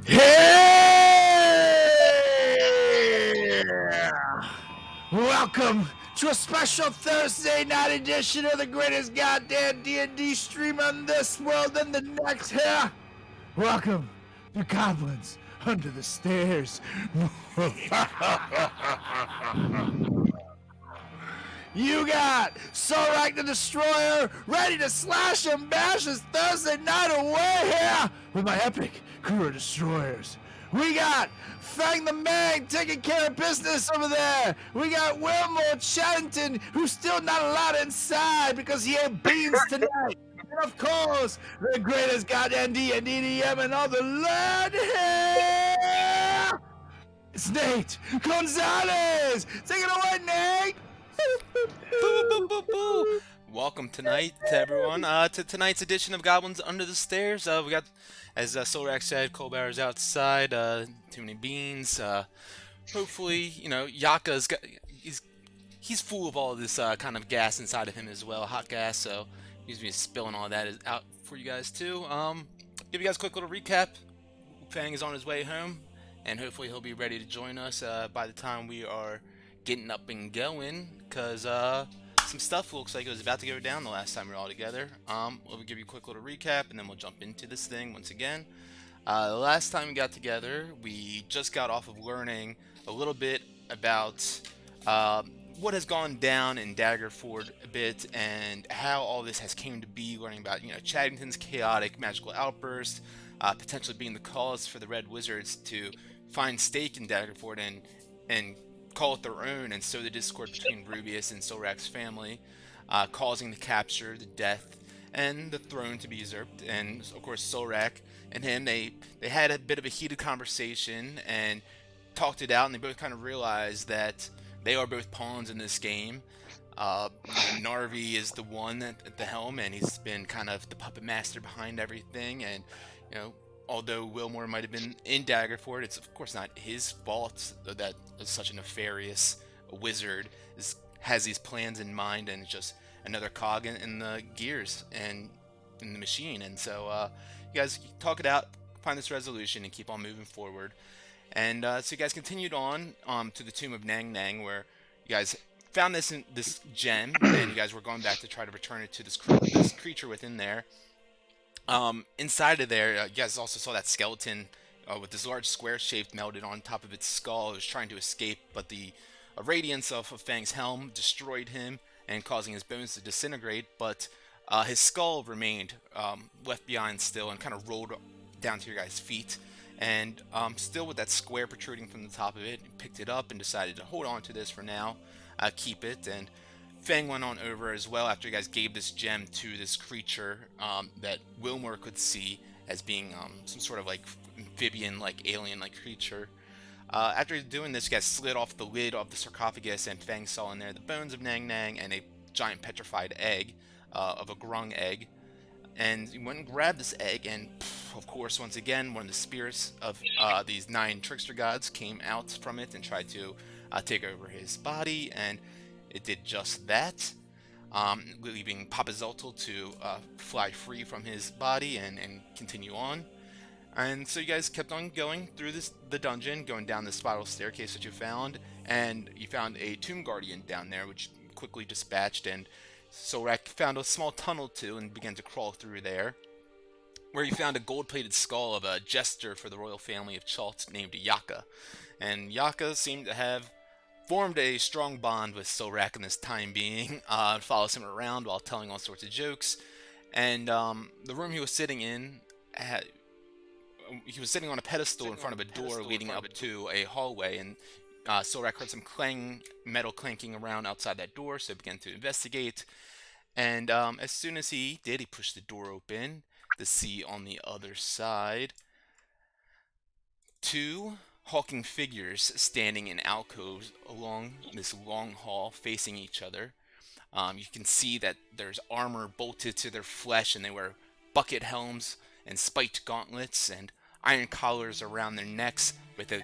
Yeah! Welcome to a special Thursday night edition of the greatest goddamn D&D stream on this world and the next here. Welcome to Goblins Under the Stairs. You got Sorak the Destroyer ready to slash and bash this Thursday night away here with my epic crew of destroyers. We got Fang the Man taking care of business over there. We got Wilmore Chattington, who's still not allowed inside because he ate beans tonight. And of course, the greatest goddamn D&DM in all the land here. It's Nate Gonzalez. Take it away, Nate. Boo, boo, boo, boo. Welcome tonight to everyone to tonight's edition of Goblins Under the Stairs. We got, as Solrak said, Colbar's outside. Too many beans. Hopefully, you know, Yaka's got he's full of all this kind of gas inside of him as well, hot gas. So he's been spilling all that out for you guys too. Give you guys a quick little recap. Fang is on his way home, and hopefully he'll be ready to join us by the time we are getting up and going, because some stuff looks like it was about to go down the last time we were all together. We'll give you a quick little recap, and then we'll jump into this thing once again. The last time we got together, we just got off of learning a little bit about what has gone down in Daggerford a bit, and how all this has came to be, learning about, you know, Chattington's chaotic magical outburst, potentially being the cause for the Red Wizards to find stake in Daggerford and call it their own and sow the discord between Rubius and Solrak's family, causing the capture, the death, and the throne to be usurped. And of course, Solrak and him, they had a bit of a heated conversation and talked it out, and they both kind of realized that they are both pawns in this game. Narvi is the one at the helm, and he's been kind of the puppet master behind everything. And you know, although Wilmore might have been in Daggerford, it's of course not his fault that such a nefarious wizard has these plans in mind, and it's just another cog in the gears and in the machine. And so you guys talk it out, find this resolution, and keep on moving forward. And so you guys continued on to the Tomb of Nang Nang, where you guys found this gem, and you guys were going back to try to return it to this creature within there. Inside of there, you guys also saw that skeleton with this large square shape melted on top of its skull. It was trying to escape, but the radiance of Fang's helm destroyed him and causing his bones to disintegrate. But his skull remained left behind still, and kind of rolled down to your guys' feet. And still with that square protruding from the top of it, picked it up and decided to hold on to this for now, keep it. And Fang went on over as well after you guys gave this gem to this creature that Wilmore could see as being some sort of like amphibian, like alien-like creature. After doing this, you guys slid off the lid of the sarcophagus, and Fang saw in there the bones of Nang Nang and a giant petrified egg of a grung egg. And he went and grabbed this egg, and of course, once again, one of the spirits of these 9 trickster gods came out from it and tried to take over his body, and it did just that, leaving Papa Zoltal to fly free from his body and continue on. And so you guys kept on going through the dungeon, going down the spiral staircase that you found, and you found a Tomb Guardian down there, which quickly dispatched, and Solrak found a small tunnel too and began to crawl through there, where you found a gold-plated skull of a jester for the royal family of Chult named Yaka. And Yaka seemed to have formed a strong bond with Solrak in this time being, follows him around while telling all sorts of jokes. And the room he was sitting in he was sitting on a pedestal in front of a door leading up to a hallway, and Solrak heard some metal clanking around outside that door, so he began to investigate. And as soon as he did, he pushed the door open to see on the other side 2 hulking figures standing in alcoves along this long hall facing each other. You can see that there's armor bolted to their flesh, and they wear bucket helms and spiked gauntlets and iron collars around their necks, with a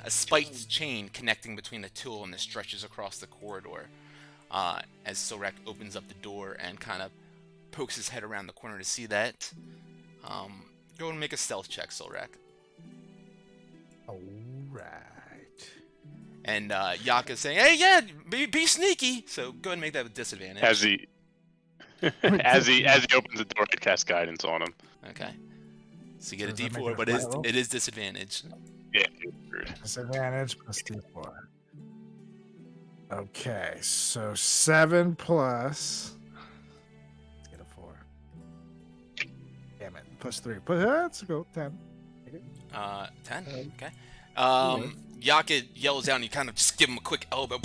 spiked chain connecting between the 2 of them that stretches across the corridor. As Solrak opens up the door and kind of pokes his head around the corner to see that. Go and make a stealth check, Solrak. All right. And Yaka's saying, "Hey, yeah, be sneaky." So go ahead and make that with disadvantage. As he opens the door, I cast guidance on him. Okay. So you get So a does that make D4, it a but flat roll? it is disadvantage. Yeah. Disadvantage plus D4. Okay, so 7 plus. Let's get a 4. Damn it. Plus 3. Let's go 10. 10. Okay. Yaka yells out, and you kind of just give him a quick elbow,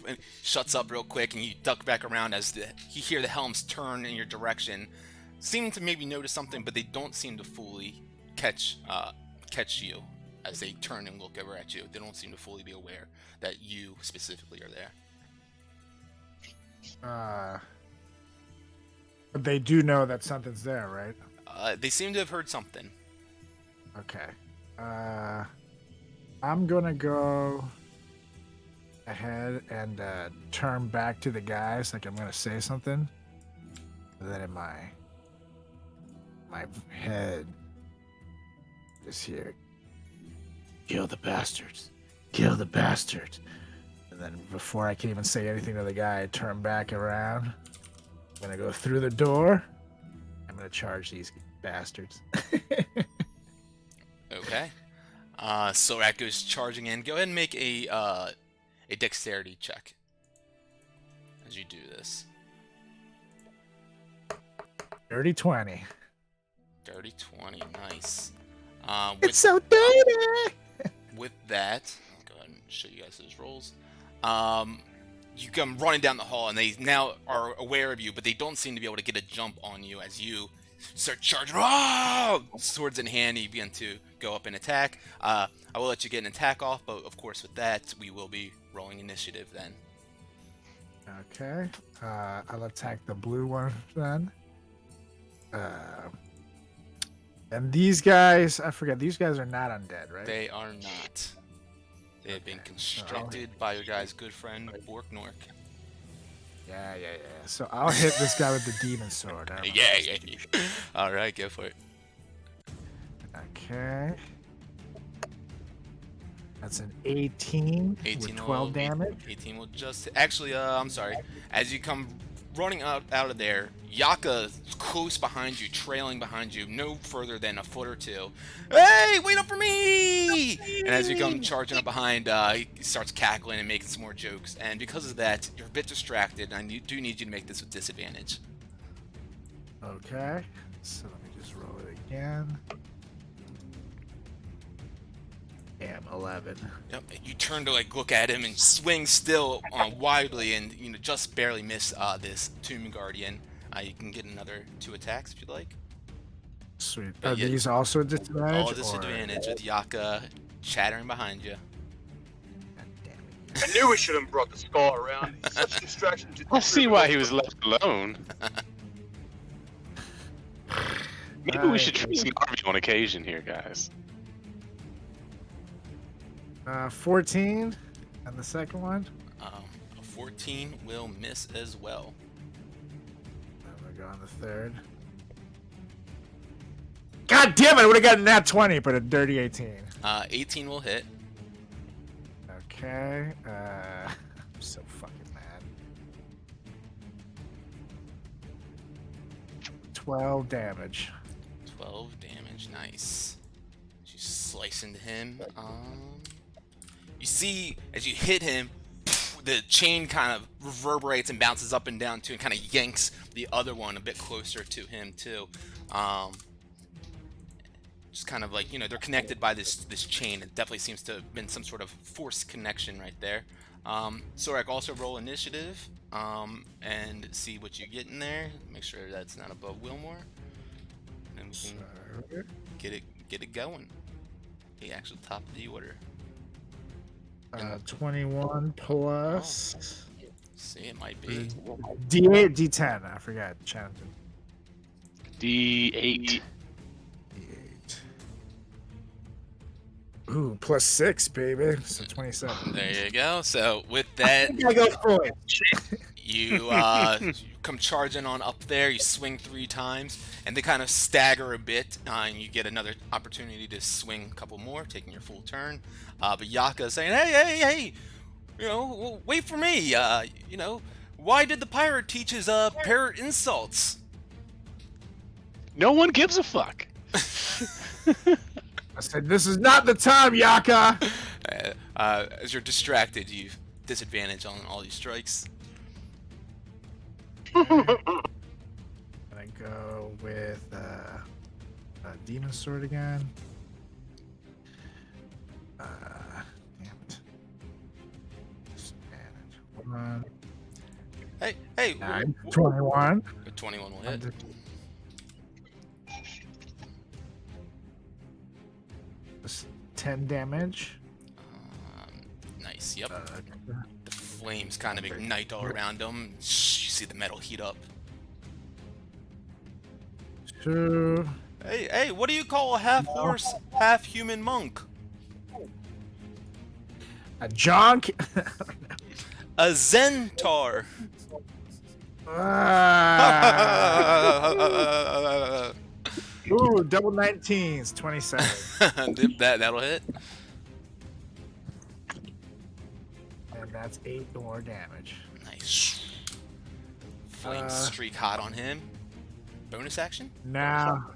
and shuts up real quick, and you duck back around as you hear the helms turn in your direction, seeming to maybe notice something, but they don't seem to fully catch you as they turn and look over at you. They don't seem to fully be aware that you specifically are there. But they do know that something's there, right? They seem to have heard something. Okay. I'm gonna go ahead and turn back to the guys, like I'm gonna say something. And then in my head is here. Kill the bastards. Kill the bastards. And then before I can even say anything to the guy, I turn back around. I'm gonna go through the door. I'm gonna charge these bastards. Okay. Sorak goes charging in. Go ahead and make a dexterity check as you do this. Dirty 20. Dirty 20, nice. It's so dirty! With that, I'll go ahead and show you guys those rolls. You come running down the hall, and they now are aware of you, but they don't seem to be able to get a jump on you as you start charging. Oh! Swords in hand, you begin to go up and attack. I will let you get an attack off, but of course with that, we will be rolling initiative then. Okay. I'll attack the blue one then. And these guys, I forget, these guys are not undead, right? They are not. They have been constructed by your guy's good friend, Borknork. Yeah. So I'll hit this guy with the demon sword. Yeah. Alright, go for it. Okay. That's an 18 with 12 damage. 18 will just... Actually, I'm sorry. As you come running out of there, Yaka close behind you, trailing behind you, no further than a foot or two. Hey, wait up for me! And as you come charging up behind, he starts cackling and making some more jokes. And because of that, you're a bit distracted, and I do need you to make this with disadvantage. Okay. So let me just roll it again. Damn, 11. Yep. You turn to look at him and swing still widely, and just barely miss this Tomb Guardian. You can get another 2 attacks if you'd like. Sweet. Are these also a disadvantage? All disadvantage with Yaka chattering behind you. God damn it. I knew we shouldn't have brought the skull around. He's such a distraction to I see why he was left alone. Maybe we should try some Harvey on occasion here, guys. 14 and the second one. A 14 will miss as well. I'm gonna go on the third. God damn it! I would have gotten that 20, but a dirty 18. 18 will hit. Okay. I'm so fucking mad. 12 damage. 12 damage, nice. You slice into him. You see, as you hit him, the chain kind of reverberates and bounces up and down too, and kind of yanks the other one a bit closer to him too. Just kind of like, they're connected by this chain. It definitely seems to have been some sort of forced connection right there. Sorak, also roll initiative and see what you get in there. Make sure that's not above Wilmore, and we can get it going. The actual top of the order. 21 plus. See, it might be D8, D10. I forgot. Chanted. D8. D8. Ooh, plus 6, baby. So 27. There you go. So with that, I go for it. you come charging on up there. You swing 3 times, and they kind of stagger a bit, and you get another opportunity to swing a couple more, taking your full turn. But Yaka's saying, hey, you know, wait for me. You know, why did the pirate teach his parrot insults? No one gives a fuck. I said, this is not the time, Yaka. As you're distracted, you disadvantage on all these strikes. I'm gonna go with a demon sword again. Damn it. Disadvantage. 1. Hey, 21. 21 will hit. 10 damage. Nice, yep. The flames kind of ignite all around him. You see the metal heat up. 2. Hey, what do you call a half-horse, half-human monk? A jonk. A Zentar. Ooh, double 19s, 27. That'll hit. And that's 8 more damage. Nice. Flame streak hot on him. Bonus action? Now,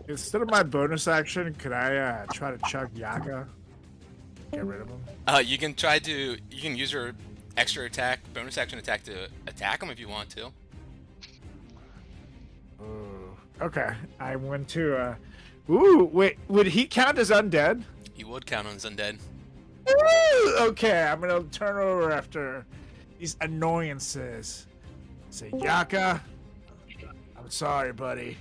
instead of my bonus action, could I try to chug Yaka? Get rid of him? You can use your extra attack, bonus action attack to attack him if you want to. Ooh. Okay, I went to, Ooh, wait, would he count as undead? He would count on his undead. Ooh, okay, I'm gonna turn over after these annoyances. Say, Yaka, I'm sorry, buddy.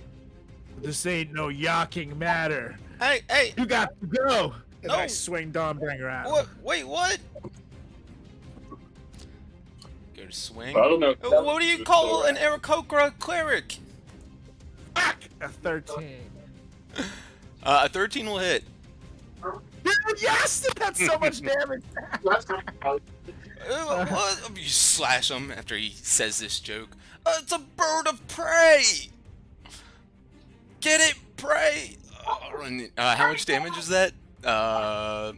This ain't no yawking matter. Hey! You got to go! And No. I swing Dawnbringer at him. What? Wait, what? Go to swing. I don't know. What do you call an Aarakocra cleric? Fuck! A 13. A 13 will hit. Dude, yes! That's so much damage! What? You slash him after he says this joke. It's a bird of prey! Get it, prey! How much damage is that? No,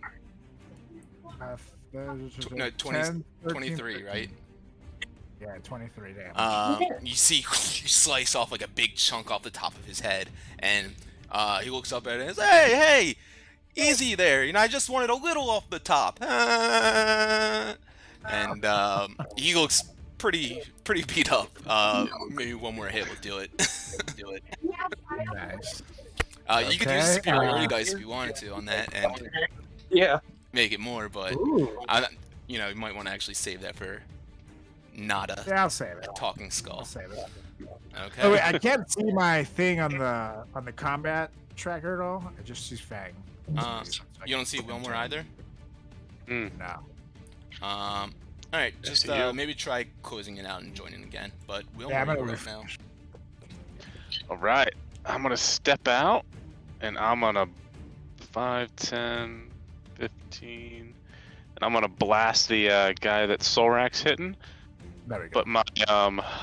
20, 10, 23, right? Yeah, 23 damage. You see, you slice off like a big chunk off the top of his head, and he looks up at it and says, hey, easy there, you know, I just wanted a little off the top. And he looks pretty beat up. Maybe one more hit will do it. Nice. You could use superiority dice if you wanted to on that, and Yeah. make it more, but Ooh. you know, you might want to actually save that for not a Yeah, I'll save it. talking I'll skull. save it. Okay. Oh wait, I can't see my thing on the combat tracker at all. I just see Fang. You don't see Wilmer either? No. All right, just see you. maybe try closing it out and joining again. But Wilmer, Yeah, I'm gonna you're up now. All right, I'm gonna step out, and I'm gonna 5, 10, 15, and I'm gonna blast the guy that Solrak's hitting. There we go. But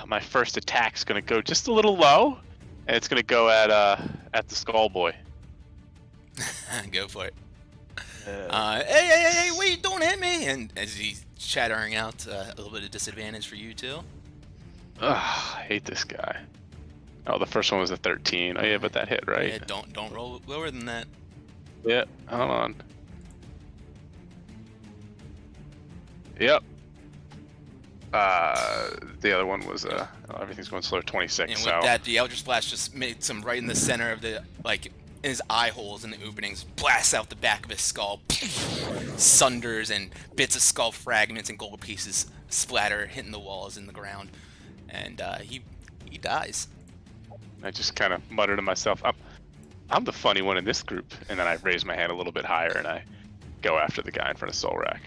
my first attack's gonna go just a little low, and it's gonna go at the Skull Boy. Go for it. Hey, wait, don't hit me! And as he's chattering out, a little bit of disadvantage for you too. Ugh, I hate this guy. Oh, the first one was a 13. Oh yeah, but that hit, right? Yeah, don't roll lower than that. Yeah, hold on. Yep. The other one was everything's going slow, 26. And with So that, the Eldritch Blast just made some right in the center of the, like, in his eye holes in the openings, blasts out the back of his skull, sunders, and bits of skull fragments and gold pieces splatter, hitting the walls and the ground, and he dies. I just kind of muttered to myself, I'm the funny one in this group, and then I raise my hand a little bit higher and I go after the guy in front of Solrak.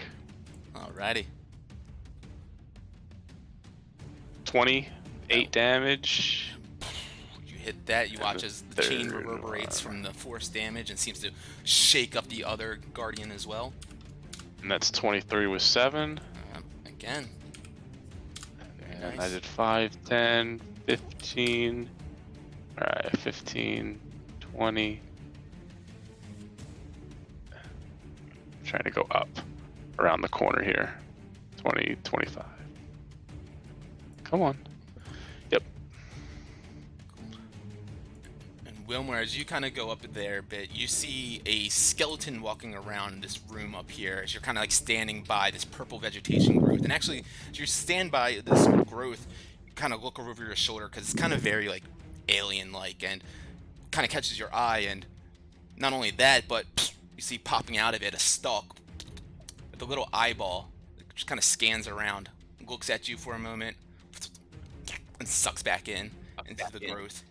Alrighty. 28 damage. You hit that, you watch as the chain reverberates from the force damage and seems to shake up the other guardian as well. And that's 23 with 7. Again. And nice. I did 5, 10, 15. Alright, 15, 20. Trying to go up around the corner here. 20, 25. Come on. Yep. And Wilmer, as you kind of go up there a bit, you see a skeleton walking around this room up here as you're kind of like standing by this purple vegetation growth. And actually, as you stand by this growth, you kind of look over your shoulder because it's kind of very like alien-like and kind of catches your eye. And not only that, but you see popping out of it a stalk with a little eyeball that just kind of scans around, looks at you for a moment, and sucks back in into the growth.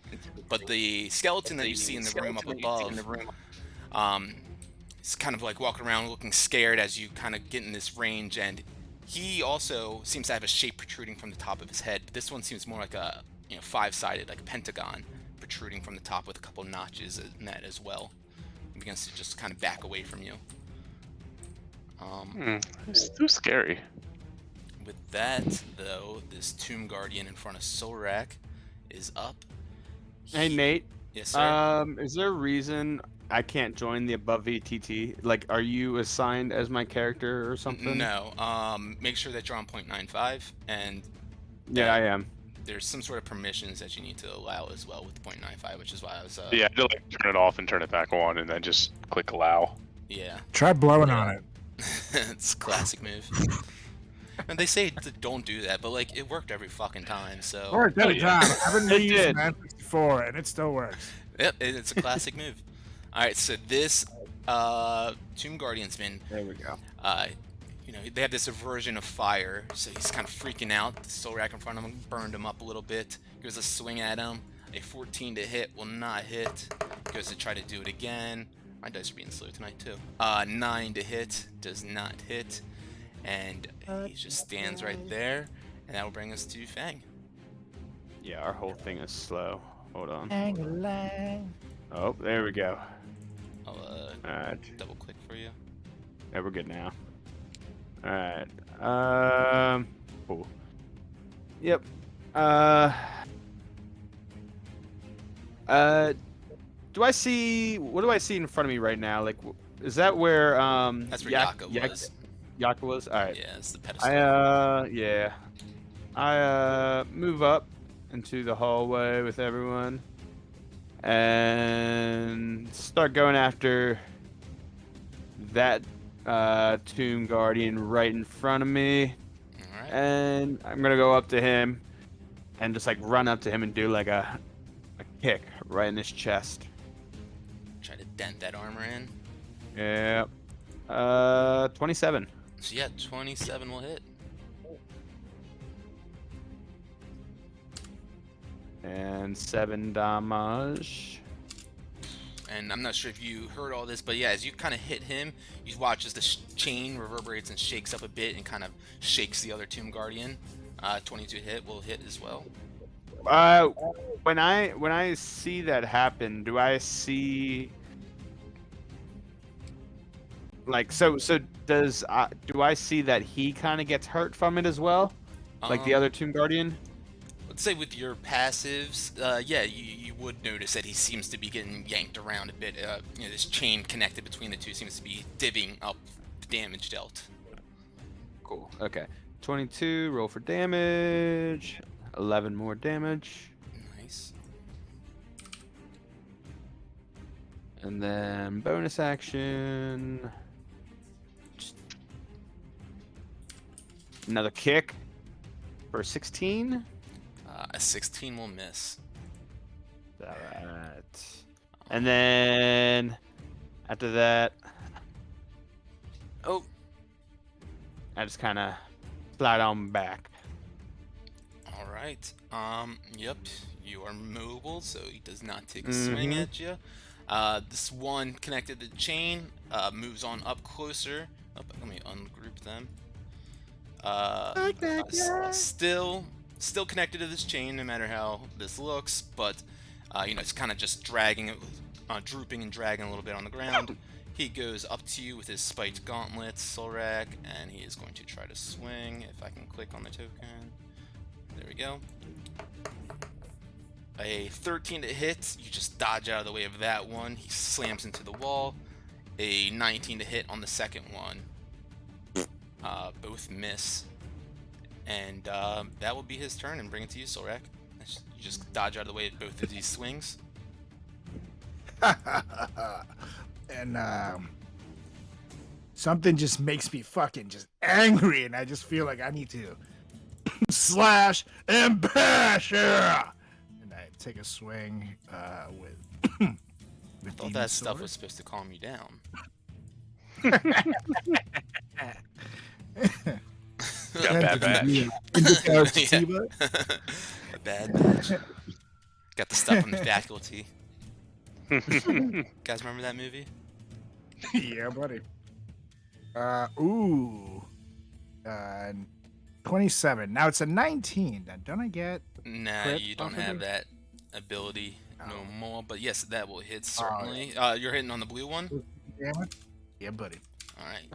But the skeleton that you see in the room up above, is kind of like walking around looking scared as you kind of get in this range, and he also seems to have a shape protruding from the top of his head. But this one seems more like a five-sided, like a pentagon protruding from the top with a couple notches in that as well. He begins to just kind of back away from you. It's too scary. With that, though, this Tomb Guardian in front of Solrak is up. Hey, Nate. Yes, sir. Is there a reason I can't join the AboveVTT? Like, are you assigned as my character or something? No. Make sure that you're on 0.95, and Yeah, I am. there's some sort of permissions that you need to allow as well with 0.95, which is why I was. Yeah, I had to like turn it off and turn it back on, and then just click allow. Yeah. Try blowing on it. It's a classic move. And they say don't do that, but like it worked every fucking time. So. Worked every time. I've been It using did. N64 and it still works. Yep, it's a classic move. All right, so this Tomb Guardian's been. There we go. They have this aversion of fire, so he's kind of freaking out. The Solrak in front of him burned him up a little bit. Goes to swing at him. A 14 to hit will not hit. Goes to try to do it again. My dice are being slow tonight too. 9 to hit does not hit, and he just stands right there, and that will bring us to Fang. Yeah, our whole thing is slow. Hold on. Hang a line. Oh, there we go. I'll Alright. double click for you. Yeah, we're good now. Alright. Cool. Yep. Do I see... What do I see in front of me right now? Like, is that where, That's where Yaka was. Yaka was? Alright. Yeah, it's the pedestal. Yeah. I move up into the hallway with everyone and start going after that Tomb Guardian right in front of me. All right. And I'm gonna go up to him and just like run up to him and do like a kick right in his chest. Try to dent that armor in. Yeah. 27. So yeah, 27 will hit. And 7 damage. And I'm not sure if you heard all this, but yeah, as you kind of hit him, you watch as the chain reverberates and shakes up a bit and kind of shakes the other Tomb Guardian. 22 hit will hit as well. When I see that happen, do I see like so does do I see that he kind of gets hurt from it as well, like the other Tomb Guardian? Let's say with your passives, yeah, you would notice that he seems to be getting yanked around a bit. This chain connected between the two seems to be divvying up the damage dealt. Cool. Okay. 22. Roll for damage. 11 more damage. Nice. And then bonus action. Another kick for 16. A 16 will miss. Alright. And then after that, Oh, I just kind of slide on back. all right. Yep, you are mobile, so he does not take a swing at you. This one connected to the chain moves on up closer. Oh, let me ungroup them. Still connected to this chain, no matter how this looks, but it's kind of just dragging, drooping and dragging a little bit on the ground. He goes up to you with his spiked gauntlets, Solrak, and he is going to try to swing. If I can click on the token, there There we go. A 13 to hit. You just dodge out of the way of that one. He slams into the wall. A 19 to hit on the second one. Both miss. And that will be his turn, and bring it to you, Solrak. You just dodge out of the way of both of these swings. And something just makes me fucking just angry, and I just feel like I need to slash and bash. Yeah! And I take a swing with. I thought that stuff was supposed to calm you down. Got bad batch. Yeah. A bad batch. Got the stuff from the faculty. Guys, remember that movie? Yeah, buddy. 27. Now it's a 19. Then don't I get? Nah, Crit you don't off of have it? that ability no Oh. more. But yes, that will hit certainly. You're hitting on the blue one. Damn it. Yeah, buddy. All right.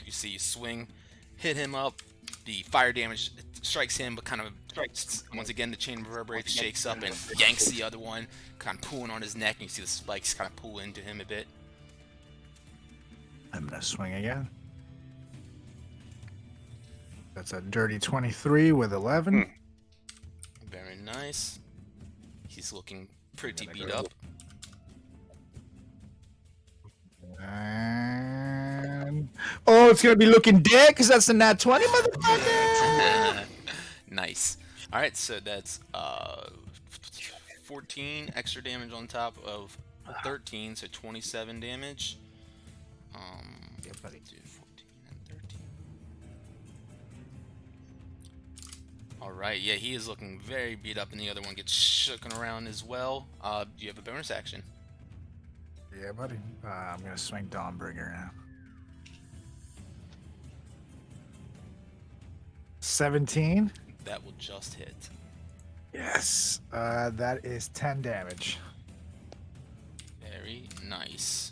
You see, you swing, hit him up. The fire damage strikes him, but kind of once again the chain reverberates, shakes up, and yanks the other one, kind of pulling on his neck. And you see the spikes kind of pull into him a bit. I'm gonna swing again. That's a dirty 23 with 11. Very nice. He's looking pretty beat up. And it's gonna be looking dead because that's a nat 20, motherfucker. Nice. All right, so that's 14 extra damage on top of 13, so 27 damage. Yeah, buddy. Do 14 and 13. All right, yeah, he is looking very beat up, and the other one gets shooken around as well. You have a bonus action. Yeah, buddy. I'm gonna swing Dawnbringer now. 17. That will just hit. Yes. That is 10 damage. Very nice.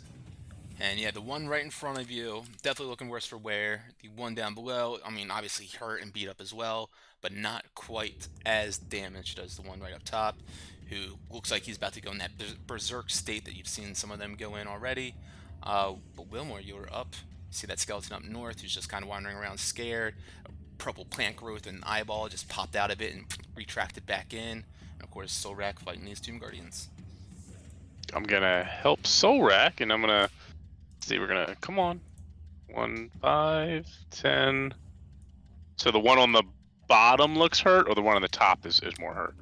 And yeah, the one right in front of you, definitely looking worse for wear. The one down below, I mean, obviously hurt and beat up as well, but not quite as damaged as the one right up top, who looks like he's about to go in that berserk state that you've seen some of them go in already. But Wilmore, you were up. You see that skeleton up north who's just kind of wandering around scared. Purple plant growth and eyeball just popped out of it and retracted back in. And of course, Solrak fighting these Tomb Guardians. I'm gonna help Solrak, and I'm gonna see. We're gonna come on. 1, 5, 10. So the one on the bottom looks hurt, or the one on the top is more hurt?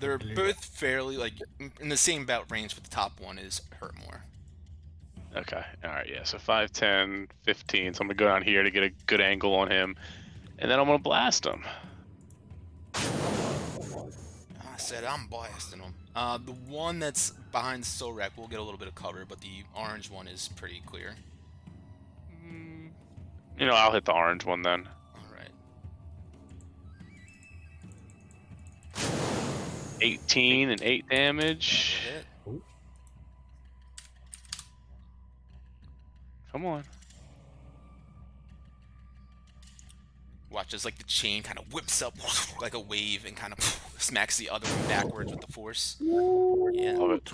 They're both fairly like in the same bout range, but the top one is hurt more. Okay. All right. Yeah. So 5, 10, 15. So I'm gonna go down here to get a good angle on him, and then I'm gonna blast him. I said I'm blasting them. The one that's behind Solrak will get a little bit of cover, but the orange one is pretty clear. You know, I'll hit the orange one then. All right. 18 and 8 damage. Hit. Come on. Watch as like the chain kind of whips up like a wave and kind of smacks the other one backwards with the force. Yeah. Love it.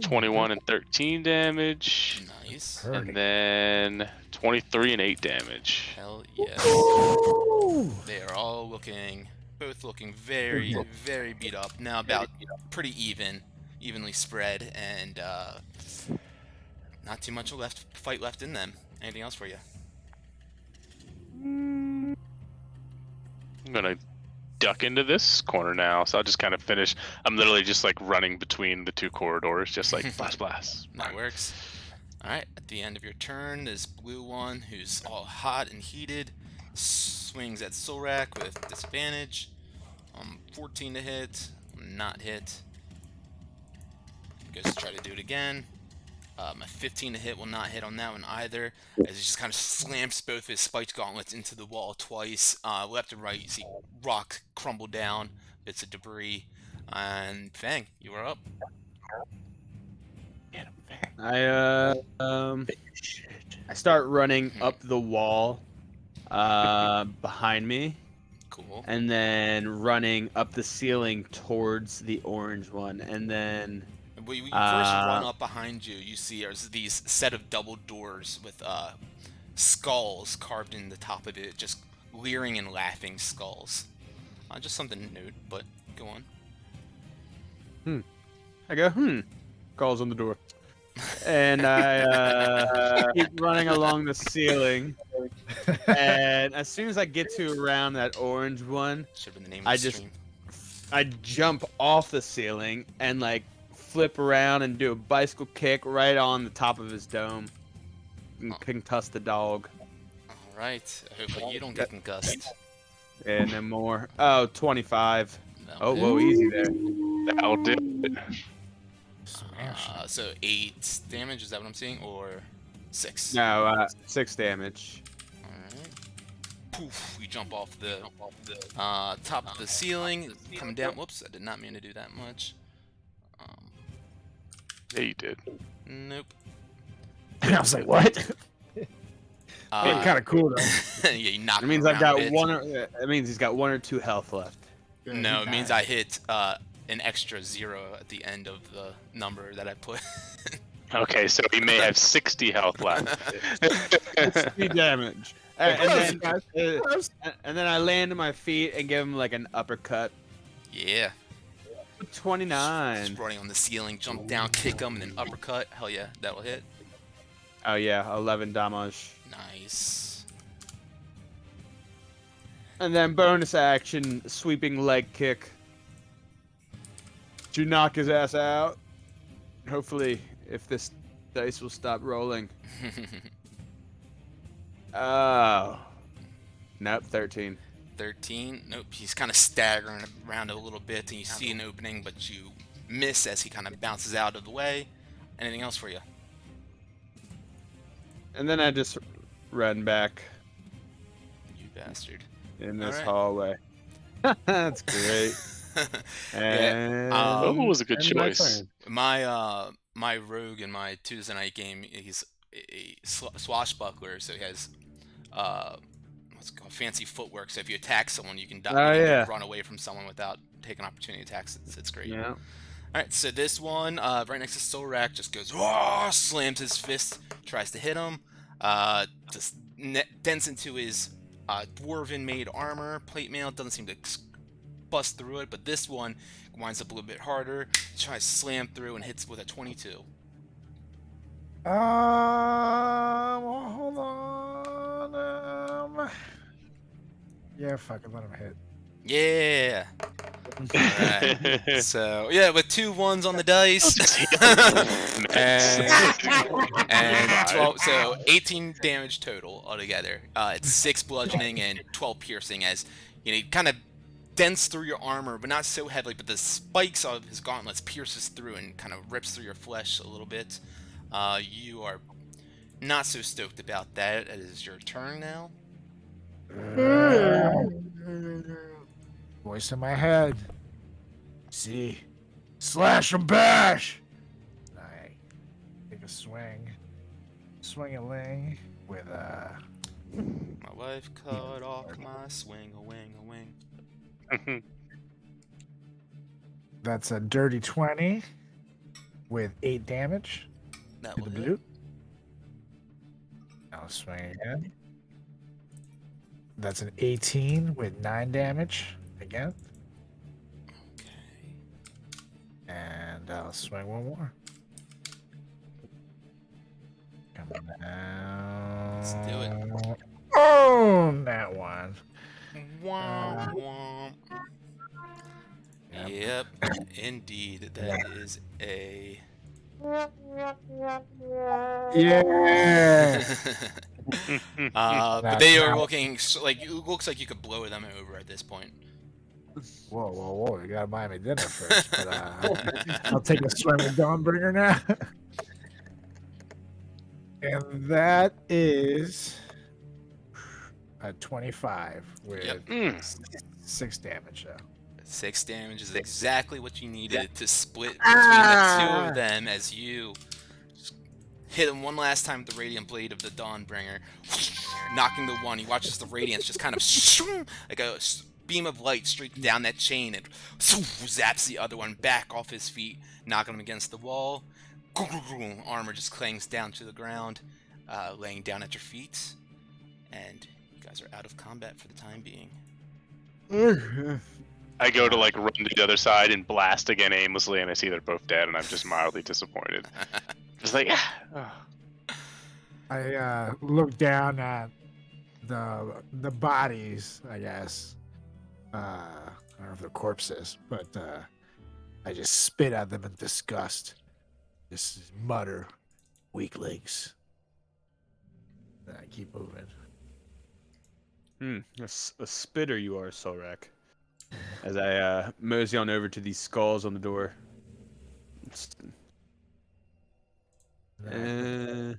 21 and 13 damage. Nice. And then 23 and 8 damage. Hell yes. They are all both looking very, very beat up. Now about pretty evenly spread, and not too much fight left in them. Anything else for you? I'm gonna duck into this corner now, so I'll just kind of finish. I'm literally just like running between the two corridors, just like blast, blast. That works. Alright, at the end of your turn, this blue one, who's all hot and heated, swings at Solrak with disadvantage. 14 to hit, not hit. Goes to try to do it again. A 15 to hit will not hit on that one either, as he just kind of slams both his spiked gauntlets into the wall twice. Left and right, you see rock crumble down, bits of debris. And Fang, you are up. I start running up the wall behind me. Cool. and then running up the ceiling towards the orange one, and then When you first run up behind you, you see there's these set of double doors with skulls carved in the top of it, just leering and laughing skulls. Just something to note, but go on. I go, calls on the door. And I keep running along the ceiling. And as soon as I get to around that orange one, Should have been the name of the stream. I jump off the ceiling and like flip around and do a bicycle kick right on the top of his dome and concuss the dog. Alright, hopefully you don't get concussed. And then more. Oh, 25. That'll do. Whoa, easy there. That'll do it. So 8 damage, is that what I'm seeing? Or 6? No, 6 damage. Alright. Poof, we jump off the top of the ceiling, come down. Whoops, I did not mean to do that much. Yeah, you did. Nope. I was like, what? Kind of cool though. Yeah, you knock It him means I've around got a bit. one. It means he's got 1 or 2 health left. No, it means I hit an extra 0 at the end of the number that I put. Okay, so he may have 60 health left. 3 damage. And then I land on my feet and give him like an uppercut. Yeah. 29. Just running on the ceiling, jump down, kick him, and then uppercut. Hell yeah, that'll hit. Oh yeah, 11 damage. Nice. And then bonus action, sweeping leg kick. To knock his ass out. Hopefully, if this dice will stop rolling. Oh. Nope, 13. 13. Nope, he's kind of staggering around a little bit, and you see an opening, but you miss as he kind of bounces out of the way. Anything else for you? And then I just run back You bastard. in this Alright. hallway. That's great. And Bobo was a good and my choice. turn. My rogue in my Tuesday night game, he's a swashbuckler, so he has what's it called, fancy footwork. So if you attack someone, you can, you can run away from someone without taking opportunity attacks. It's great. Yeah. All right, so this one right next to Solrak just goes, "Whoa!" Slams his fist, tries to hit him, just dents into his dwarven-made armor, plate mail. Doesn't seem to bust through it, but this one winds up a little bit harder. Tries to slam through and hits with a 22. Hold on. Yeah, fuck it, let him hit. Yeah. Alright. So yeah, with 2 1s on the dice, and 12, so 18 damage total altogether. It's 6 bludgeoning and 12 piercing, as you know, he kind of dents through your armor, but not so heavily. But the spikes of his gauntlets pierces through and kind of rips through your flesh a little bit. You are not so stoked about that. It is your turn now. Voice in my head. See, slash and bash. I take a swing, swing-a-ling with My wife cut off my swing-a-wing-a-wing. That's a dirty 20 with 8 damage. That To will the hit. blue. I'll swing again. That's an 18 with 9 damage again. Okay. And I'll swing one more. Coming down. Let's do it. Oh, that one. Womp womp. Yep. Yep, indeed. That is a. Yeah. But they are looking like it looks like you could blow them over at this point. Whoa, whoa, whoa! You gotta buy me dinner first. But, I'll take a swing with Dawnbringer now. And that is a 25 with Yep. 6 damage, though. 6 damage is exactly what you needed to split between the 2 of them as you just hit him one last time with the Radiant Blade of the Dawnbringer, knocking the one. He watches the Radiance just kind of like a beam of light streaks down that chain and zaps the other one back off his feet, knocking him against the wall. Armor just clangs down to the ground, laying down at your feet, and you guys are out of combat for the time being. I go to like run to the other side and blast again aimlessly, and I see they're both dead, and I'm just mildly disappointed. Just like, I look down at the bodies, I guess. I don't know if they're corpses, but I just spit at them in disgust. Just mutter, weaklings. Then I keep moving. A spitter you are, Solrak. As I mosey on over to these skulls on the door. I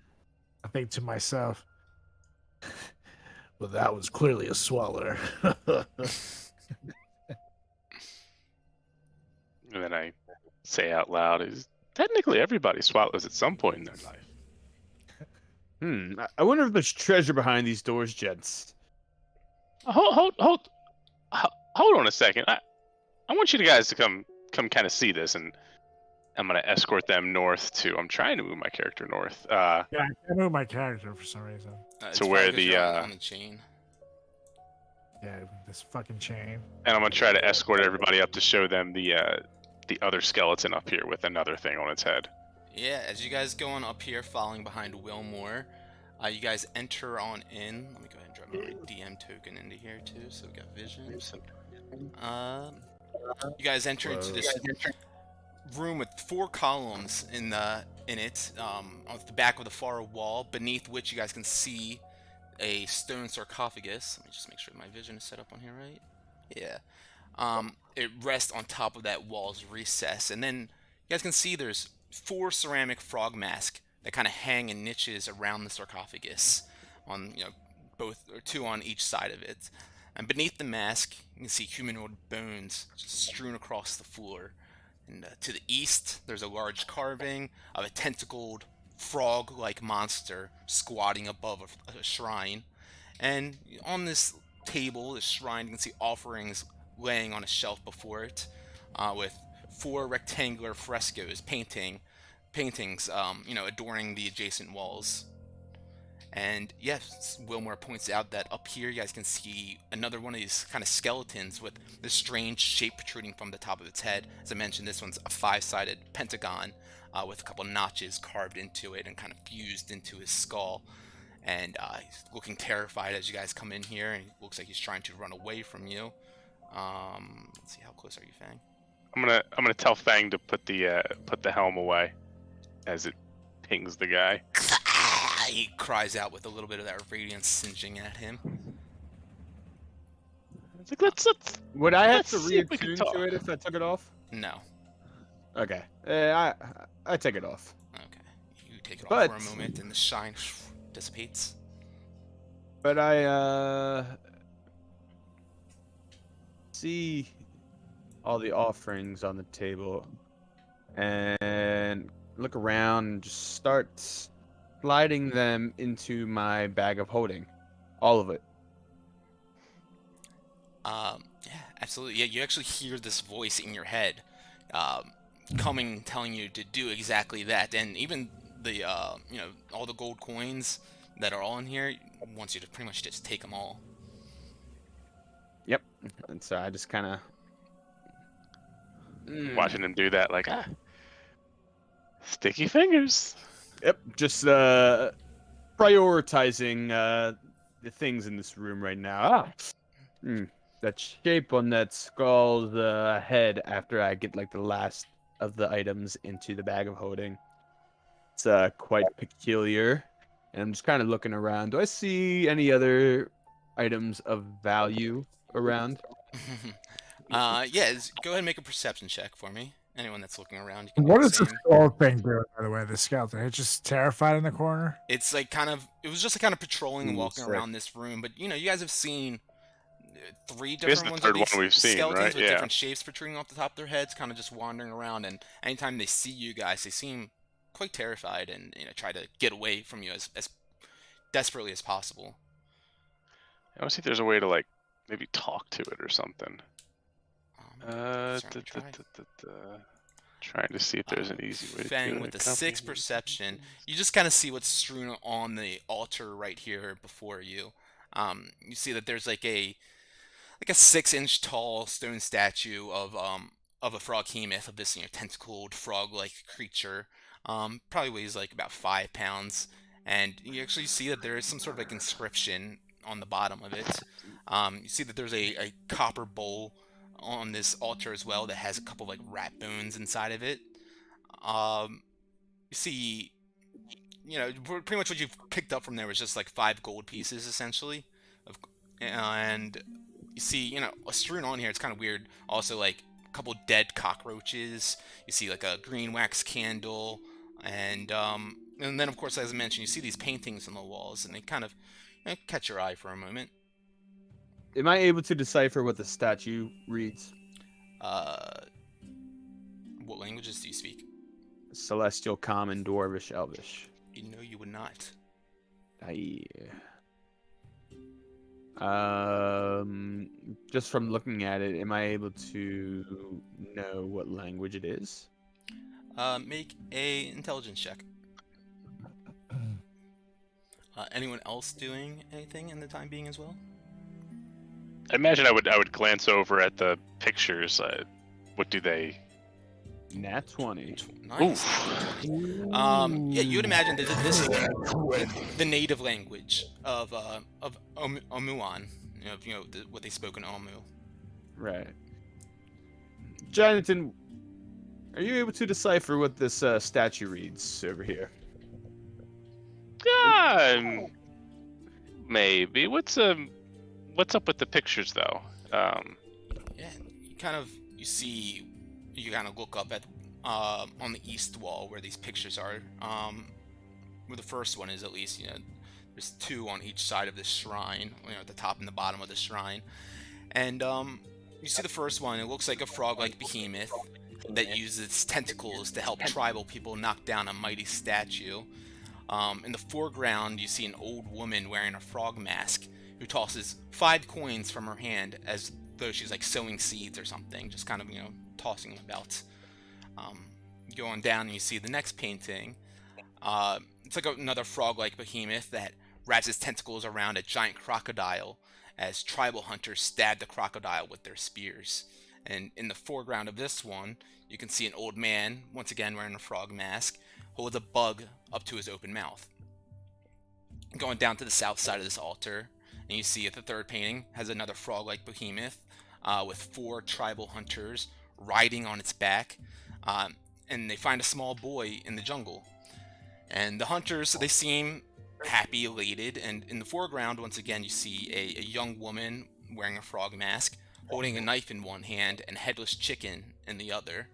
think to myself, well, that was clearly a sweller. and then I say out loud, "Is technically everybody swallows at some point in their life." I wonder if there's treasure behind these doors, gents. Hold on a second. I want you guys to come kind of see this, and I'm gonna escort them north to. I'm trying to move my character north. Yeah, I can't move my character for some reason. To where the on the chain. Yeah, this fucking chain. And I'm gonna try to escort everybody up to show them the other skeleton up here with another thing on its head. Yeah, as you guys go on up here, following behind Wilmore, you guys enter on in. Let me go ahead and drop my DM token into here too, so we got vision. You guys enter into this room with 4 columns in it, on the back of the far wall, beneath which you guys can see a stone sarcophagus. Let me just make sure my vision is set up on here right. Yeah. It rests on top of that wall's recess, and then you guys can see there's 4 ceramic frog masks that kind of hang in niches around the sarcophagus, on both or 2 on each side of it. And beneath the mask, you can see humanoid bones just strewn across the floor. And to the east, there's a large carving of a tentacled frog-like monster squatting above a shrine. And on this table, this shrine, you can see offerings laying on a shelf before it, with 4 rectangular frescoes, paintings, adorning the adjacent walls. And yes, Wilmore points out that up here you guys can see another one of these kind of skeletons with this strange shape protruding from the top of its head. As I mentioned, this one's a 5-sided pentagon with a couple notches carved into it and kind of fused into his skull. And he's looking terrified as you guys come in here, and he looks like he's trying to run away from you. Let's see, how close are you, Fang? I'm gonna tell Fang to put the helm away as it pings the guy. He cries out with a little bit of that radiance singeing at him. It's like, let's Would I have let's to see if we can reattune talk. to it if I took it off? No. Okay. I take it off. Okay. You take it off But- for a moment, and the shine dissipates. But I see all the offerings on the table and look around and just start sliding them into my bag of holding. All of it. Yeah, absolutely. Yeah, you actually hear this voice in your head, coming, telling you to do exactly that. And even the, all the gold coins that are all in here wants you to pretty much just take them all. Yep. And so I just kind of Watching him do that, like, sticky fingers. Yep. Just prioritizing the things in this room right now. That shape on that skull's head after I get like the last of the items into the bag of holding. It's quite peculiar. And I'm just kind of looking around. Do I see any other items of value around? Yeah, go ahead and make a perception check for me. Anyone that's looking around, you can What do is the the same. skull thing doing, by the way, the skeleton? It's just terrified in the corner? It's like it was just kind of patrolling and Ooh, walking sick. around this room, but you guys have seen 3 This is different the ones third of these one we've seen, skeletons right? with Yeah. different shapes protruding off the top of their heads, kind of just wandering around, and anytime they see you guys, they seem quite terrified and try to get away from you as desperately as possible. I want to see if there's a way to like maybe talk to it or something. Certainly try. Trying to see if there's an easy way to do Fang it. with a 6 perception, you just kind of see what's strewn on the altar right here before you. You see that there's like a 6-inch tall stone statue of a froghemoth, of this tentacled frog-like creature. Probably weighs like about 5 pounds, and you actually see that there is some sort of like inscription on the bottom of it. You see that there's a copper bowl on this altar as well that has a couple of like rat bones inside of it. You see, pretty much what you've picked up from there was just like 5 gold pieces essentially, and you see, strewn on here, it's kind of weird. Also, like a couple dead cockroaches. You see like a green wax candle, and then of course, as I mentioned, you see these paintings on the walls, and they kind of catch your eye for a moment. Am I able to decipher what the statue reads? What languages do you speak? Celestial, Common, Dwarvish, Elvish. No, you would not. Just from looking at it, am I able to know what language it is? Make a intelligence check. Anyone else doing anything in the time being as well? I imagine I would glance over at the pictures. What do they? Nat 20. Nice. Yeah, you would imagine that this is the native language of Omuan. What they spoke in Omu. Right. Jonathan, are you able to decipher what this statue reads over here? Maybe. What's up with the pictures though? Yeah, you kind of look up at on the east wall where these pictures are. Where the first one is, at least, there's 2 on each side of this shrine, at the top and the bottom of the shrine. And you see the first one, it looks like a frog-like behemoth that uses its tentacles to help tribal people knock down a mighty statue. In the foreground, you see an old woman wearing a frog mask who tosses 5 coins from her hand as though she's like sowing seeds or something, just kind of, tossing them about. Going down, and you see the next painting. It's like another frog-like behemoth that wraps its tentacles around a giant crocodile as tribal hunters stab the crocodile with their spears. And in the foreground of this one, you can see an old man, once again wearing a frog mask, holds a bug up to his open mouth. Going down to the south side of this altar, and you see that the third painting has another frog-like behemoth with 4 tribal hunters riding on its back, and they find a small boy in the jungle. And the hunters, they seem happy, elated, and in the foreground, once again, you see a young woman wearing a frog mask, holding a knife in one hand and headless chicken in the other.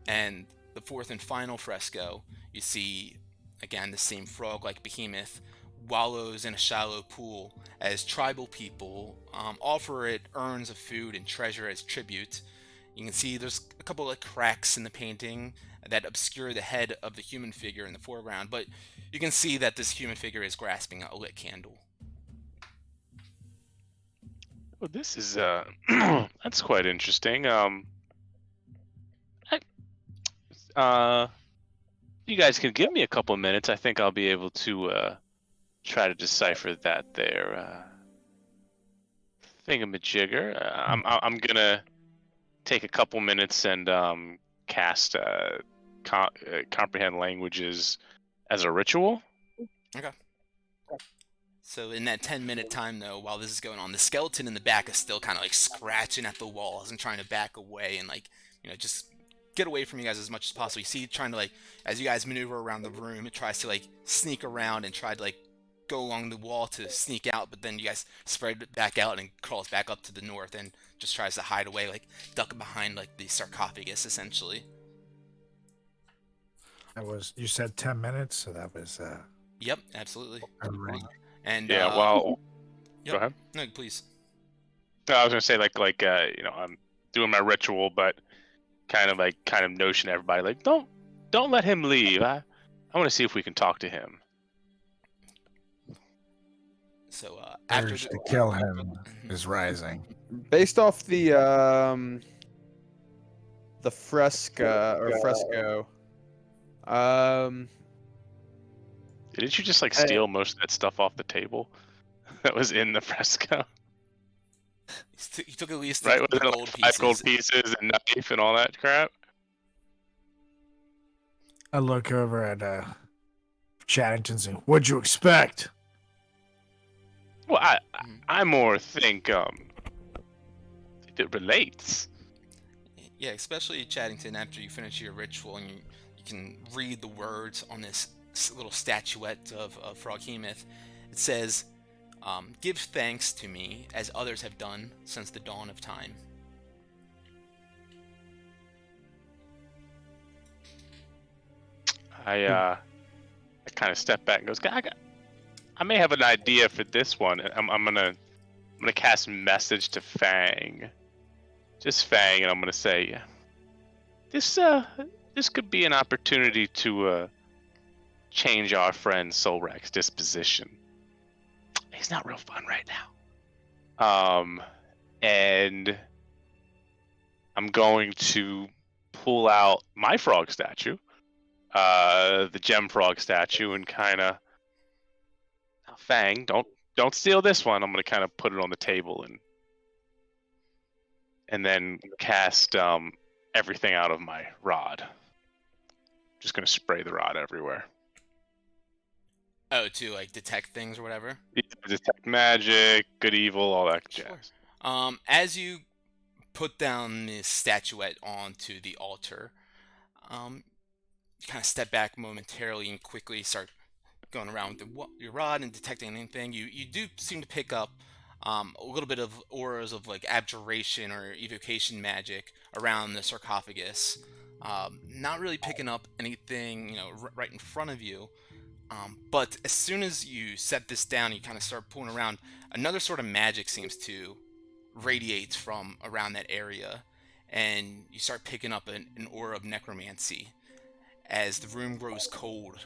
And the fourth and final fresco, you see, again, the same frog-like behemoth wallows in a shallow pool as tribal people offer it urns of food and treasure as tribute. You can see there's a couple of cracks in the painting that obscure the head of the human figure in the foreground, but you can see that this human figure is grasping a lit candle. Well, this is that's quite interesting. You guys can give me a couple of minutes. I think I'll be able to try to decipher that there thingamajigger. I'm gonna take a couple minutes and cast comprehend languages as a ritual. Okay. So in that 10-minute time, though, while this is going on, the skeleton in the back is still kind of like scratching at the walls and trying to back away and just get away from you guys as much as possible. You see it trying to as you guys maneuver around the room, it tries to sneak around and try to go along the wall to sneak out, but then you guys spread it back out and crawls back up to the north and just tries to hide away, duck behind the sarcophagus, essentially. You said 10 minutes, so that was Yep, absolutely. a ring. And Yeah, well, yep. Go ahead. No, please. No, I was gonna say I'm doing my ritual, but kind of notion to everybody don't let him leave. I want to see if we can talk to him. So after Urge to kill him is rising. Based off the fresca or fresco, Didn't you just like steal most of that stuff off the table that was in the fresco? he took at least Right, the with gold like 5 gold pieces. pieces and knife and all that crap. I look over at Chattington and what'd you expect? Well, I more think it relates. Yeah, especially Chaddington. After you finish your ritual and you can read the words on this little statuette of Froghemoth. It says, "Give thanks to me as others have done since the dawn of time." I kind of step back and goes, I may have an idea for this one. I'm gonna cast message to Fang, just Fang, and I'm gonna say, this could be an opportunity to change our friend Solrak's disposition. He's not real fun right now. And I'm going to pull out my frog statue, the gem frog statue, and kind of, Fang, don't steal this one. I'm gonna kind of put it on the table and then cast everything out of my rod. Just gonna spray the rod everywhere. Oh, to like detect things or whatever. Yeah, detect magic, good, evil, all that jazz. As you put down this statuette onto the altar, you kind of step back momentarily and quickly start going around with your rod and detecting anything. You do seem to pick up a little bit of auras of like abjuration or evocation magic around the sarcophagus. Not really picking up anything, right in front of you. But as soon as you set this down, you kind of start pulling around. Another sort of magic seems to radiate from around that area, and you start picking up an aura of necromancy. As the room grows cold,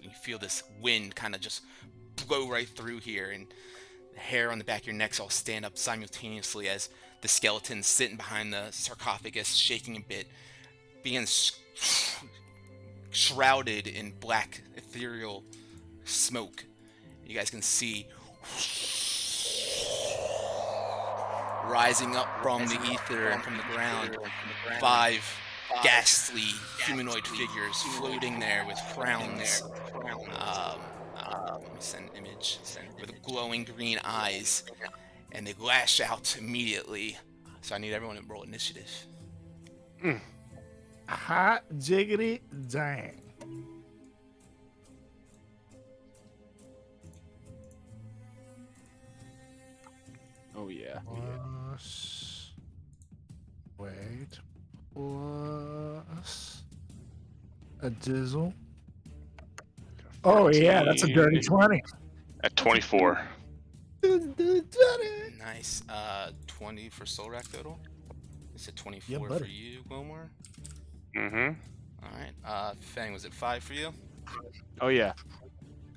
you feel this wind kind of just blow right through here, and the hair on the back of your necks all stand up simultaneously as the skeleton sitting behind the sarcophagus, shaking a bit, begins shrouded in black ethereal smoke. You guys can see rising up from the ether and from the ground 5 ghastly humanoid figures floating there with crowns. Let me send an image with glowing green eyes, and they lash out immediately. So I need everyone to roll initiative. Hot jiggity dang. oh yeah. Plus, wait, plus a dizzle. Oh yeah, that's a dirty 20. At 24. Nice. 20 for Solrak total. It's a 24 Yeah, for buddy. you, Wilmore. Mm-hmm. All right. Fang, was it 5 for you? Oh yeah.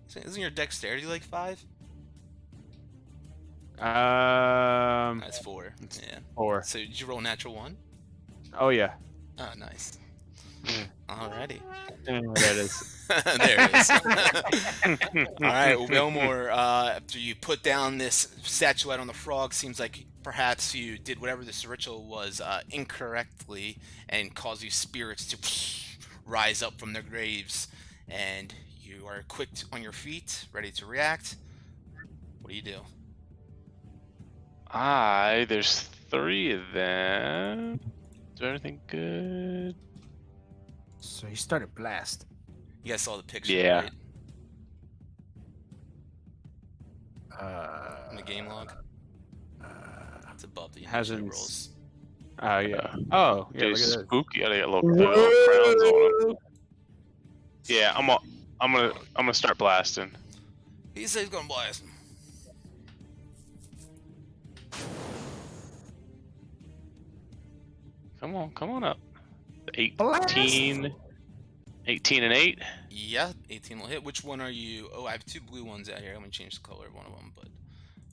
So isn't your dexterity like 5? That's 4. Yeah. 4. So did you roll a natural 1? Oh yeah. Oh, nice. Alrighty. There it is. There it is. All right, Wilmore. After you put down this statuette on the frog, seems like perhaps you did whatever this ritual was incorrectly and caused you spirits to rise up from their graves, and you are quick on your feet, ready to react. What do you do? There's 3 of them. Is everything good? So you started blast. You guys saw the picture, Yeah. right? In the game log. It's above the Hasn't- initiative rolls. Oh yeah. Oh yeah. They're Look at this. spooky. They got little crowns on them. Yeah, I'm gonna start blasting. He says he's gonna blast. Come on up. 18 18 and 8. Yeah, 18 will hit. Which one are you? Oh, I have 2 blue ones out here. I'm gonna change the color of one of them, but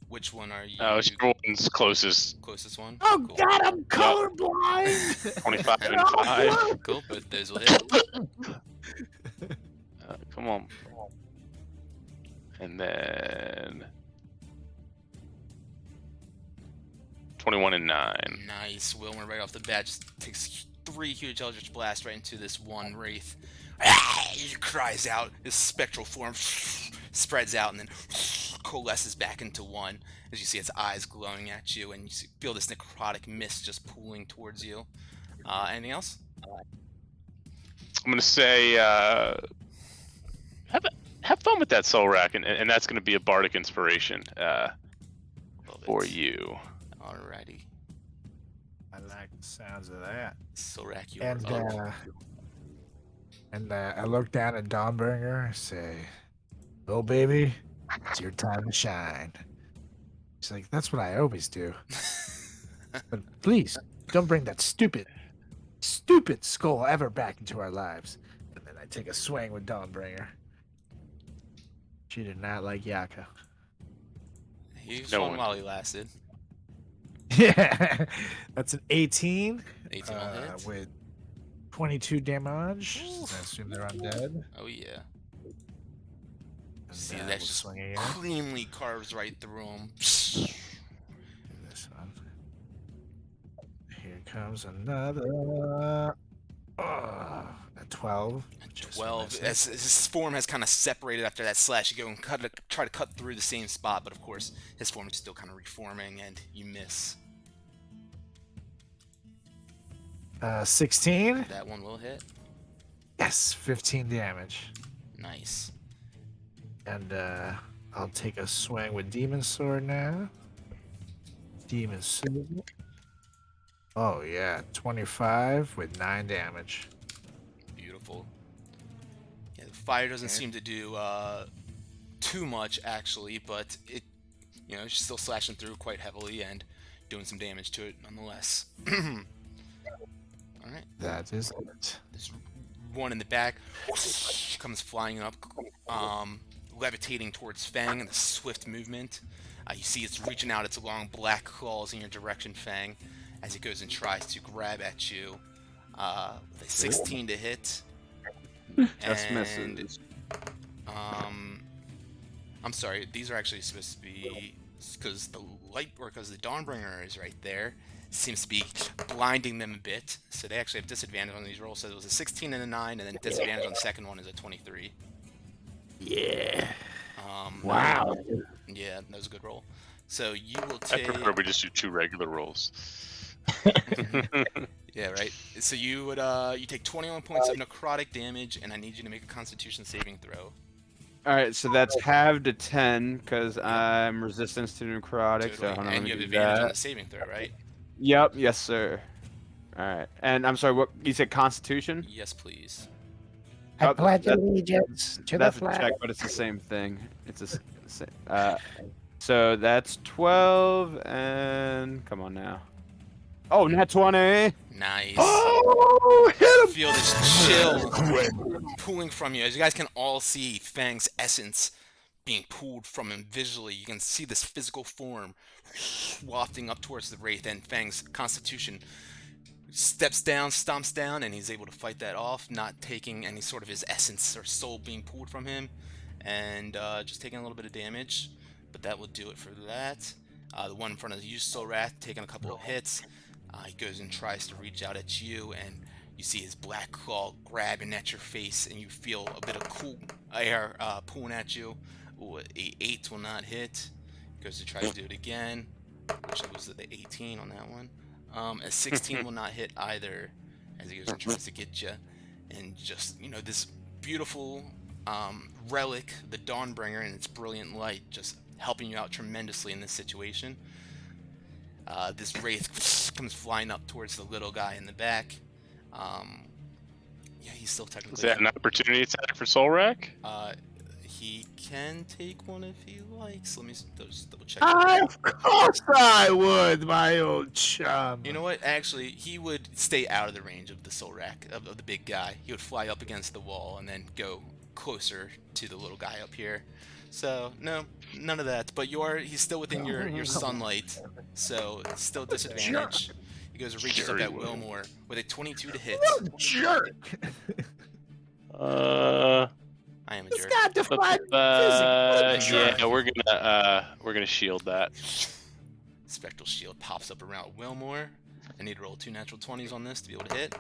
which one are you? Whichever one's closest. Closest one? Oh Cool. God, I'm colorblind. 25 and 5. Cool, both those will hit. Come on. And then 21 and 9. Nice. Wilmer right off the bat just takes 3 huge Eldritch Blast right into this one Wraith. He cries out. His spectral form spreads out and then coalesces back into one as you see its eyes glowing at you, and you feel this necrotic mist just pooling towards you. Anything else? I'm gonna say, have fun with that soul rack, and that's gonna be a bardic inspiration for you. Alrighty. I like the sounds of that. Soul rack, you And are up. I look down at Dawnbringer and say, "Oh baby, it's your time to shine." She's like, "That's what I always do. But please don't bring that stupid skull ever back into our lives." And then I take a swing with Dawnbringer. She did not like Yaka. He was No fun one. while he lasted. Yeah, that's an 18. 18 will hit. With 22 damage. Since I assume they're undead. Oh yeah. And, See, we'll that's just swing again. cleanly carves right through him. Do this one. Here comes another. A 12. Just 12. misses. As his form has kind of separated after that slash, you go and try to cut through the same spot, but of course his form is still kind of reforming, and you miss. 16. That one will hit. Yes, 15 damage. Nice. And I'll take a swing with Demon Sword now. Demon Sword. Oh yeah, 25 with 9 damage. Beautiful. Yeah, the fire doesn't seem to do too much actually, but it, it's still slashing through quite heavily and doing some damage to it nonetheless. All right. That is it. This one in the back comes flying up, levitating towards Fang in the swift movement. You see it's reaching out its long black claws in your direction, Fang, as it goes and tries to grab at you. With a 16 to hit. Just And, misses. I'm sorry, these are actually supposed to be, because the Dawnbringer is right there, seems to be blinding them a bit, so they actually have disadvantage on these rolls. So it was a 16 and a 9, and then disadvantage on the second one is a 23. Yeah. Wow. Yeah, that was a good roll. So you will I take... prefer we just do 2 regular rolls. Yeah, right. So you would you take 21 points of necrotic damage, and I need you to make a Constitution saving throw. All right, so that's halved to 10 because I'm resistance to necrotic. So Totally. hold on, And let you me have do advantage on that. the saving throw, right? Yep, yes sir. All right, and I'm sorry, what you said? Constitution? Yes, please. I Oh, pledge that- allegiance to the That's a flag. check, but it's the same thing. It's so that's 12 and come on now. Oh, nat 20. Nice. Oh, hit him! Feel this chill pulling from you. As you guys can all see Fang's essence being pulled from him visually. You can see this physical form wafting up towards the Wraith, and Fang's constitution steps down, stomps down, and he's able to fight that off, not taking any sort of his essence or soul being pulled from him, and just taking a little bit of damage. But that will do it for that. The one in front of you, Sorath, taking a couple of hits. He goes and tries to reach out at you, and you see his black claw grabbing at your face, and you feel a bit of cool air pulling at you. Ooh, a 8 will not hit. Goes to try to do it again, which was the 18 on that one. A 16 will not hit either, as he goes and tries to get you. And just, this beautiful relic, the Dawnbringer, and its brilliant light, just helping you out tremendously in this situation. This Wraith comes flying up towards the little guy in the back. Yeah, he's still technically... Is that an opportunity attack for Soul Rack? he can take one if he likes. Let me just double check. Of course I would, my old chum. You know what? Actually, he would stay out of the range of the soul rack of the big guy. He would fly up against the wall and then go closer to the little guy up here. So no, none of that. But he's still within your sunlight, so it's still disadvantage. He goes and reaches up at Wilmore with a 22 to hit. Jerk. I am a He's jerk. got defied physics. Yeah, we're gonna shield that. Spectral shield pops up around Wilmore. I need to roll 2 natural 20s on this to be able to hit.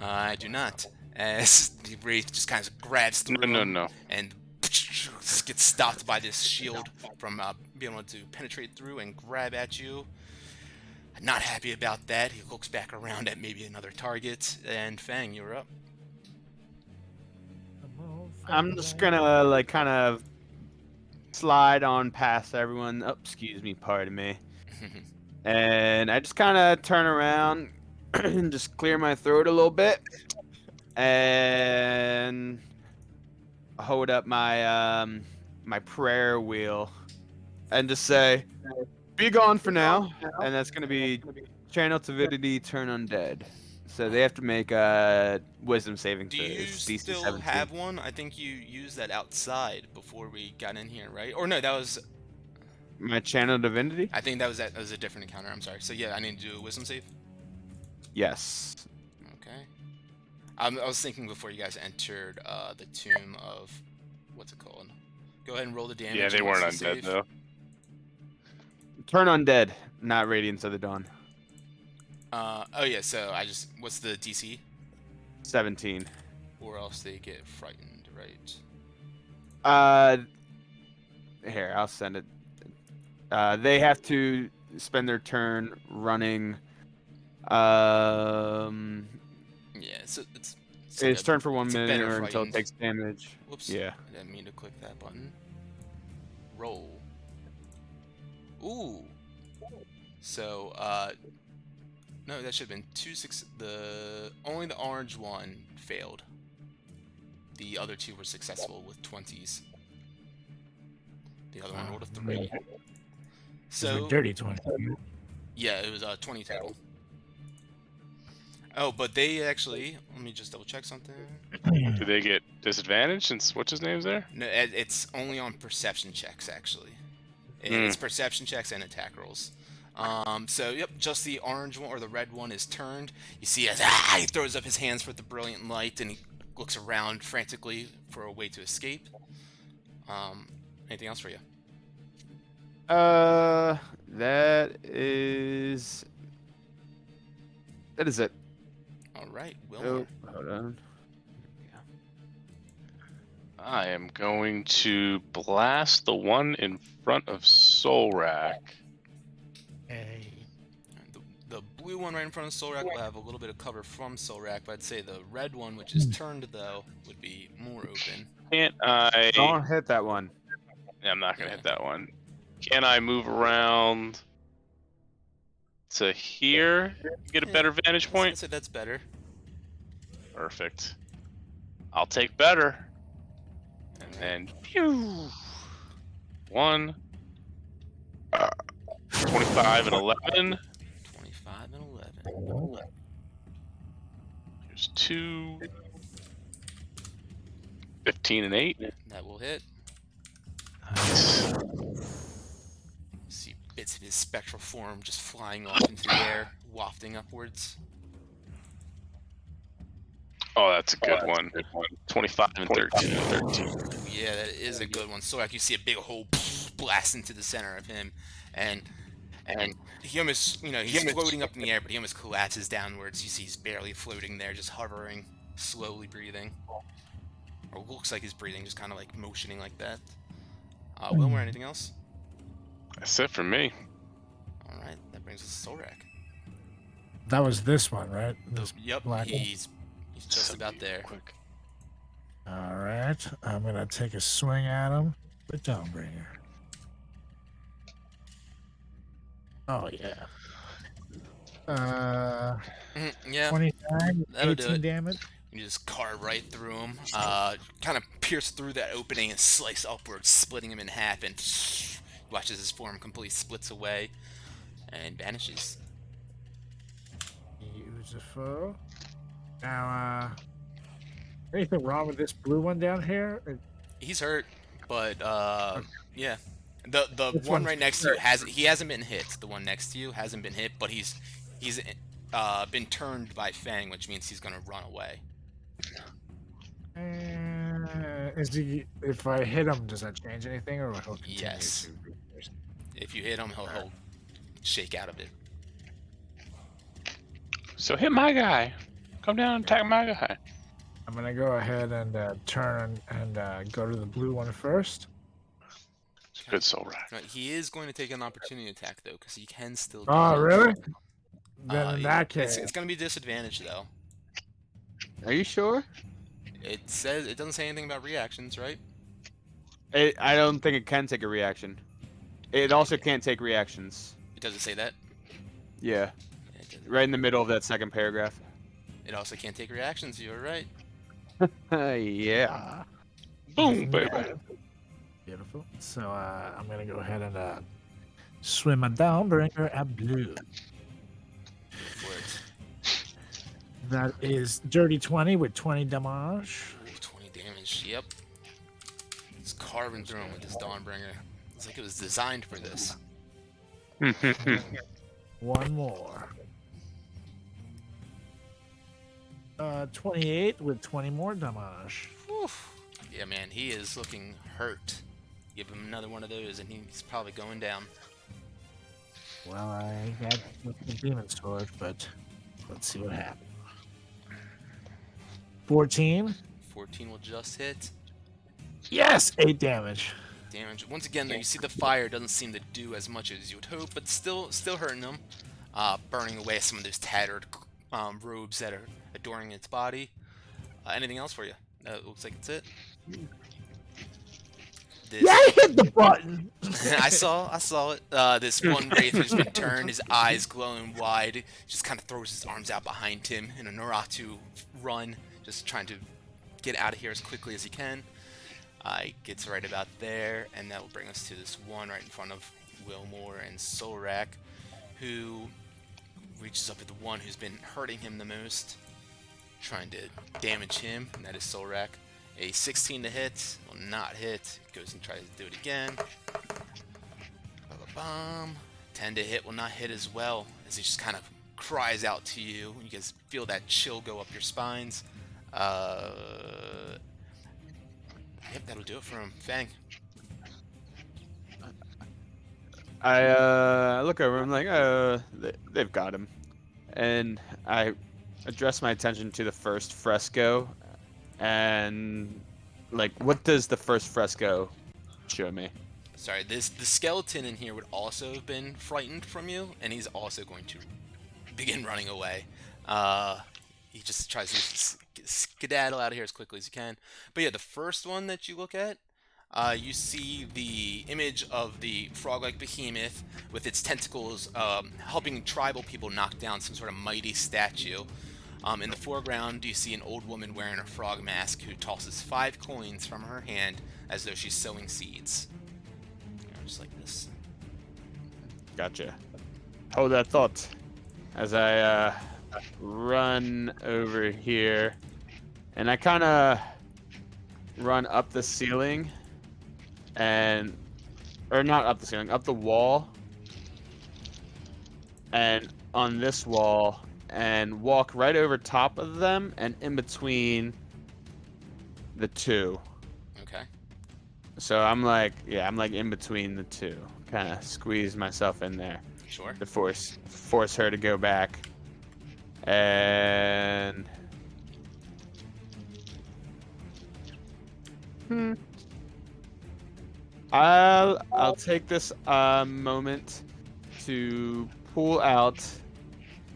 I do not. As the wraith just kind of grabs through him and gets stopped by this shield from being able to penetrate through and grab at you. Not happy about that. He looks back around at maybe another target, and Fang, you're up. I'm just gonna like kind of slide on past everyone. Oh, excuse me, pardon me. And I just kind of turn around and just clear my throat a little bit and hold up my my prayer wheel and just say, "Be gone for now." And that's gonna be channel divinity, turn undead. So they have to make a wisdom saving Do throw. you It's DC still 17. have one? I think you used that outside before we got in here, right? Or no, that was... My channel divinity? I think that was a different encounter. I'm sorry. So yeah, I need to do a wisdom save. Yes. Okay. I was thinking before you guys entered the tomb of... What's it called? Go ahead and roll the damage. Yeah, they and weren't wisdom undead save. though. Turn undead, not Radiance of the Dawn. Oh yeah, so what's the DC? 17. Or else they get frightened, right? Here, I'll send it. They have to spend their turn running. Yeah, so it's It's turn for 1 minute better or until it frightened. takes damage. Whoops. Yeah. I didn't mean to click that button. Roll. Ooh. So, no, that should have been 2-6. Only the orange one failed. The other 2 were successful with 20s. The other one rolled a 3. So, dirty 20. yeah, it was 20 total. Oh, but they actually, let me just double check something. Do they get disadvantage since what's his name's there? No, it's only on perception checks, actually. It's perception checks and attack rolls. So, yep, just the orange one or the red one is turned. You see as he throws up his hands for the brilliant light, and he looks around frantically for a way to escape. Anything else for you? That is it. All right, Wilmore. Oh, hold on. I am going to blast the one in front of Soul Rack. Hey. The blue one right in front of Soul Rack will have a little bit of cover from Soul Rack, but I'd say the red one, which is turned though, would be more open. Can't I? Don't hit that one. Yeah, I'm not gonna hit that one. Can I move around to here? Get a better vantage point? I'd say that's better. Perfect. I'll take better. And then, pew! 1, 25 and 11. 25 and 11. Here's 2, 15 and 8. That will hit. See bits of his spectral form just flying off into the air, wafting upwards. Oh, that's a good one. 25 and 13. Yeah, that is a good one. So like you see a big hole blast into the center of him, and he almost, he's floating up in the air, but he almost collapses downwards. You see he's barely floating there, just hovering, slowly breathing. Or looks like he's breathing, just kind of like motioning like that. Wilmore, anything else? That's it for me. All right, that brings us to Soul Rack. That was this one, right? This Yep, black one. he's just about there. Quick. All right. I'm going to take a swing at him. But don't bring her. Oh, yeah. Yeah, 29, that'll do 18 it. damage. You just carve right through him, kind of pierce through that opening and slice upwards, splitting him in half, and watches his form completely splits away and vanishes. Beautiful. Now, anything wrong with this blue one down here? He's hurt, but yeah. The Which one one's right next to you hurt? hasn't been hit. The one next to you hasn't been hit, but he's been turned by Fang, which means he's gonna run away. Is he? If I hit him, does that change anything, or will he continue Yes. to be pierced? If you hit him, he'll shake out of it. So hit my guy. Come down and attack my guy. I'm gonna go ahead and turn and go to the blue one first. It's a good soul rack. He is going to take an opportunity attack though, because he can still. Oh, really? Then in Yeah, that case, it's going to be disadvantage though. Are you sure? It says it doesn't say anything about reactions, right? I don't think it can take a reaction. It also can't take reactions. It doesn't say that. Yeah, It, doesn't- right in the middle of that second paragraph. it also can't take reactions. You're right. Yeah. Boom, baby. beautiful. So I'm gonna go ahead and swim a downbringer at blue. For it. That is dirty 20 with 20 damage. Ooh, 20 damage. Yep. It's carving through him with this Dawnbringer. It's like it was designed for this. One more. 28 with 20 more damage. Whew. Yeah, man, he is looking hurt. Give him another one of those, and he's probably going down. Well, I got the demon sword, but let's see what happens. 14. 14 will just hit. Yes, 8 damage. Damage. Once again, though, you see the fire doesn't seem to do as much as you would hope, but still hurting him. Burning away some of those tattered robes that are adorning its body. Anything else for you? Looks like it's it. This, Yeah, I hit the button. I saw it. This one wraith who's been turned, his eyes glowing wide, just kind of throws his arms out behind him in a Naratu run, just trying to get out of here as quickly as he can. Gets right about there, and that will bring us to this one right in front of Wilmore and Solrak, who reaches up at the one who's been hurting him the most, trying to damage him, and that is Solrak. A 16 to hit will not hit. Goes and tries to do it again. Ba-ba-bum. 10 to hit will not hit as well, as he just kind of cries out to you. You guys feel that chill go up your spines. Yep, that'll do it for him. Fang. I look over. I'm like, they've got him, and I address my attention to the first fresco, and like, what does the first fresco show me? Sorry, the skeleton in here would also have been frightened from you, and he's also going to begin running away. He just tries to skedaddle out of here as quickly as he can. But yeah, the first one that you look at, you see the image of the frog-like behemoth with its tentacles helping tribal people knock down some sort of mighty statue. In the foreground, you see an old woman wearing a frog mask who tosses 5 coins from her hand as though she's sowing seeds. Just like this. Gotcha. Hold that thought as I run over here, and I kind of run up the ceiling, or not up the ceiling, up the wall, and on this wall, and walk right over top of them and in between the two. Okay. So I'm like in between the two, kind of squeeze myself in there Sure. to force her to go back, and I'll take this moment to pull out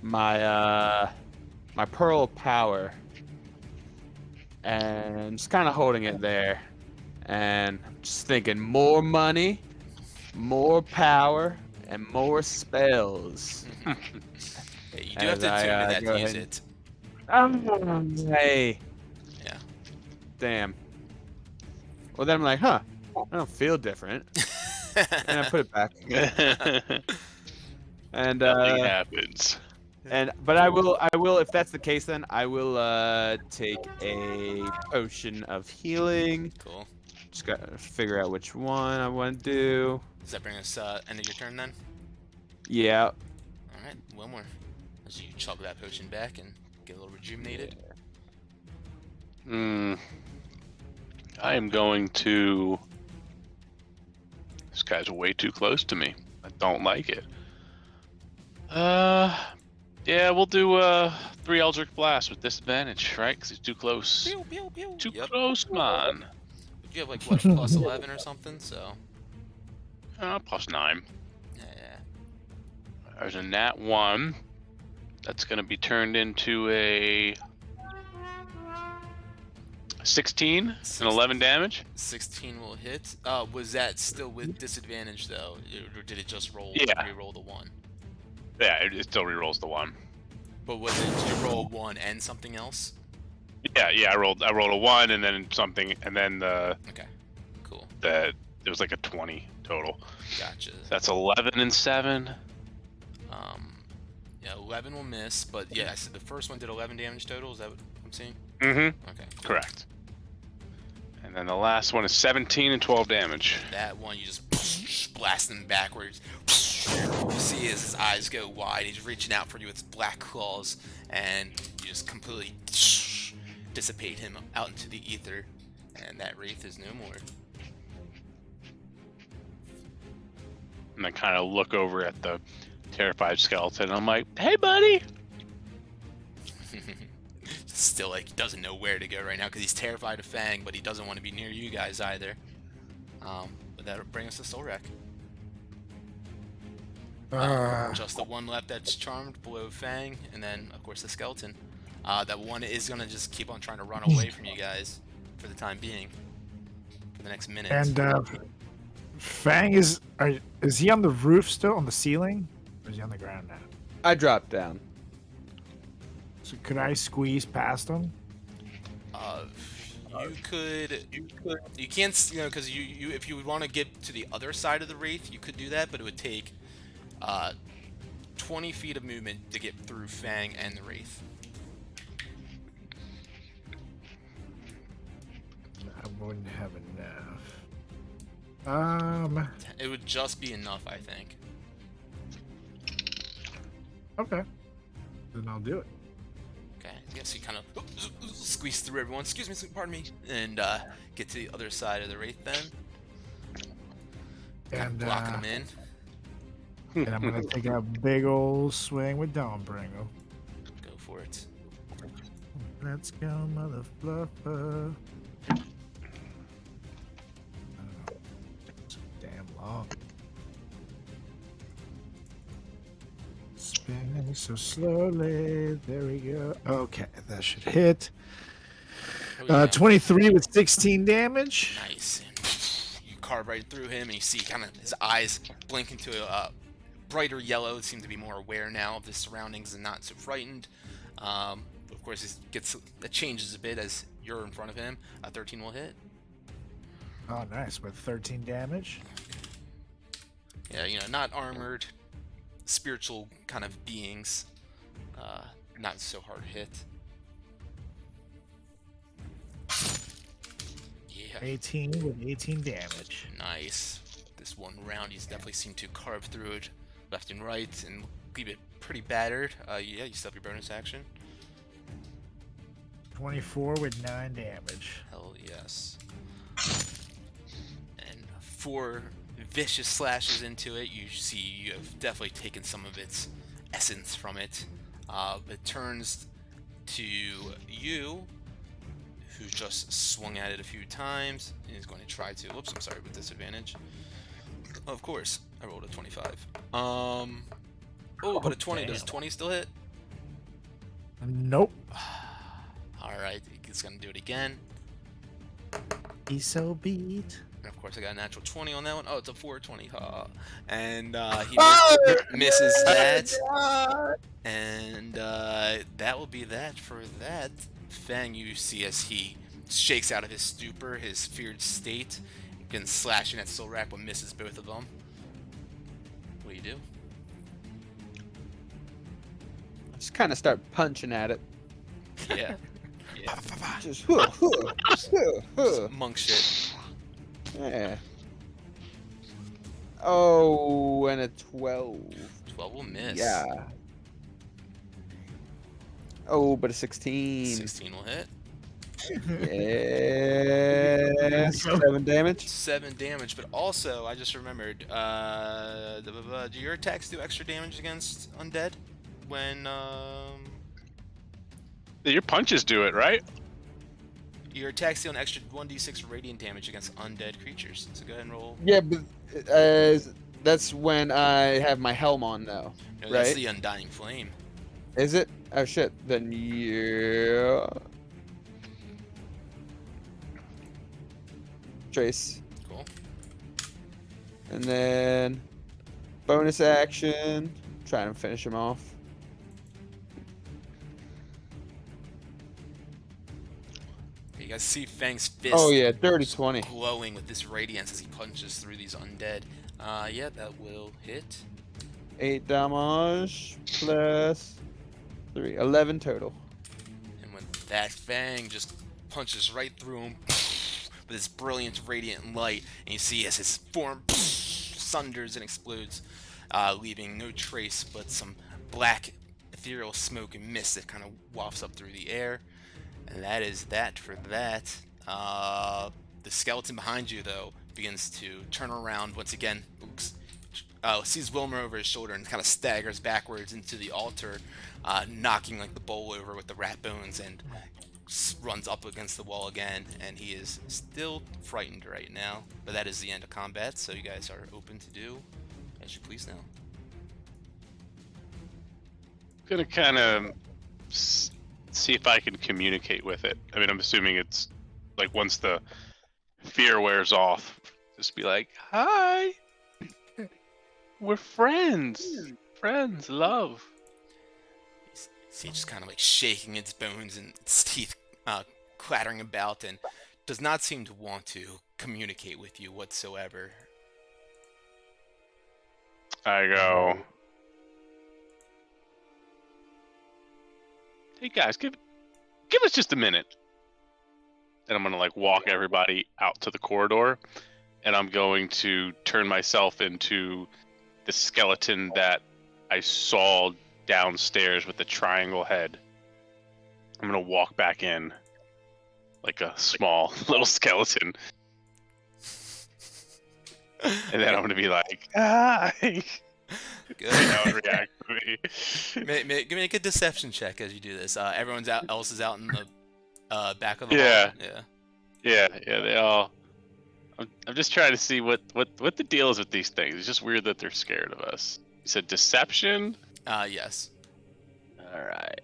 my my pearl of power, and just kind of holding it there, and just thinking more money, more power, and more spells. Hey, you do have to tune to that to use it. Hey, damn. Well, then I'm like, huh, I don't feel different. And I put it back. And Nothing happens. but I will if that's the case, then I will take a potion of healing. Cool. Just gotta figure out which one I want to do. Does that bring us end of your turn then? Yeah. All right, one more. As you chug that potion back and get a little rejuvenated. I am going to. This guy's way too close to me. I don't like it. Yeah, we'll do 3 Eldritch Blast with disadvantage, right? Because he's too close. Pew, pew, pew. Too close, man. You have like what, a plus 11 or something, so. +9. Yeah. There's a nat 1. That's going to be turned into a 16 and 11 damage. 16 will hit. Was that still with disadvantage though, or did it just roll? Yeah. Re-roll the 1. Yeah, it still rerolls the 1. But was it? Did you roll 1 and something else? Yeah. I rolled a 1 and then something, and then Okay. Cool. it was like a 20 total. Gotcha. That's 11 and 7. Yeah, 11 will miss, but yeah, I said the first one did 11 damage total. Is that what I'm seeing? Mm-hmm. Okay. Cool. Correct. And then the last one is 17 and 12 damage. That one you just blast him backwards. You see his eyes go wide. He's reaching out for you with his black claws, and you just completely dissipate him out into the ether, and that wraith is no more. And I kind of look over at the terrified skeleton. I'm like, "Hey, buddy." Still, like, doesn't know where to go right now because he's terrified of Fang, but he doesn't want to be near you guys either. But that'll bring us to Solrak. Just the one left that's charmed below Fang, and then, of course, the skeleton. That one is going to just keep on trying to run away from you guys for the time being. For the next minute. And Fang is he on the roof still, on the ceiling? Or is he on the ground now? I dropped down. So could I squeeze past him? You can't, because you if you would want to get to the other side of the wraith, you could do that, but it would take 20 feet of movement to get through Fang and the wraith. I wouldn't have enough. It would just be enough, I think. Okay. Then I'll do it. Okay, I guess you kind of squeeze through everyone. Excuse me, pardon me, and get to the other side of the wraith then. And Blocking them in. and I'm gonna take a big old swing with Dawnbringer. Go for it. Let's go, mother fluffer. So damn long. Spinning so slowly. There we go. Okay, that should hit. Oh, yeah. 23 with 16 damage. Nice. And you carve right through him, and you see kind of his eyes blink into a brighter yellow. It seems to be more aware now of his surroundings and not so frightened. Of course, it changes a bit as you're in front of him. 13 will hit. Oh, nice. With 13 damage. Yeah, not armored, spiritual kind of beings. Not so hard hit. Yeah. 18 with 18 damage. Nice. This one round, he's definitely seemed to carve through it left and right and leave it pretty battered. Yeah, you still have your bonus action. 24 with 9 damage. Hell yes. And 4 vicious slashes into it. You see you have definitely taken some of its essence from it. It turns to you, who just swung at it a few times, and is going to try to. Whoops, I'm sorry, with disadvantage. Of course, I rolled a 25. Oh, but a 20. Damn. Does 20 still hit? Nope. Alright, he's going to do it again. He's so beat. And of course, I got a natural 20 on that one. Oh, it's a 420. And he misses that. And that will be that for that. Fang, you see as he shakes out of his stupor, his feared state, begins slashing at Solrak, but misses both of them. What do you do? Just kind of start punching at it. Yeah. Yeah. Just, Just monk shit. yeah. Oh, and a 12. 12 will miss. Yeah. Oh, but a 16. 16 will hit. Yeah. 7 damage. 7 damage, but also, I just remembered, do your attacks do extra damage against undead? When, Your punches do it, right? your attacks deal an extra 1d6 radiant damage against undead creatures. So go ahead and roll. Yeah, but that's when I have my helm on now. No, that's right? the Undying Flame. Is it? Oh shit. Then yeah. Trace. Cool. And then bonus action. Trying to finish him off. You guys see Fang's fist Oh yeah, dirty 20. glowing with this radiance as he punches through these undead. Yeah, that will hit. 8 damage plus 3. 11 total. And when that Fang just punches right through him with this brilliant radiant light, and you see as his form sunders and explodes, leaving no trace but some black ethereal smoke and mist that kind of wafts up through the air. And that is that for that. The skeleton behind you, though, begins to turn around once again. Sees Wilmer over his shoulder and kind of staggers backwards into the altar, knocking like the bowl over with the rat bones, and runs up against the wall again. And he is still frightened right now. But that is the end of combat, so you guys are open to do as you please now. Gonna kind of see if I can communicate with it. I mean, I'm assuming it's like once the fear wears off, just be like, "Hi, we're friends, love." See it just kind of like shaking its bones and its teeth clattering about, and does not seem to want to communicate with you whatsoever. I go, "Hey guys, give us just a minute." And I'm gonna like walk everybody out to the corridor, and I'm going to turn myself into the skeleton that I saw downstairs with the triangle head. I'm gonna walk back in like a small little skeleton, and then I'm gonna be like, "Hi." Good. That would react to me. Make a deception check as you do this. Everyone's else is out in the back of the Yeah. hall. Yeah. Yeah, they all. I'm just trying to see what the deal is with these things. It's just weird that they're scared of us. You said deception? Yes. Alright.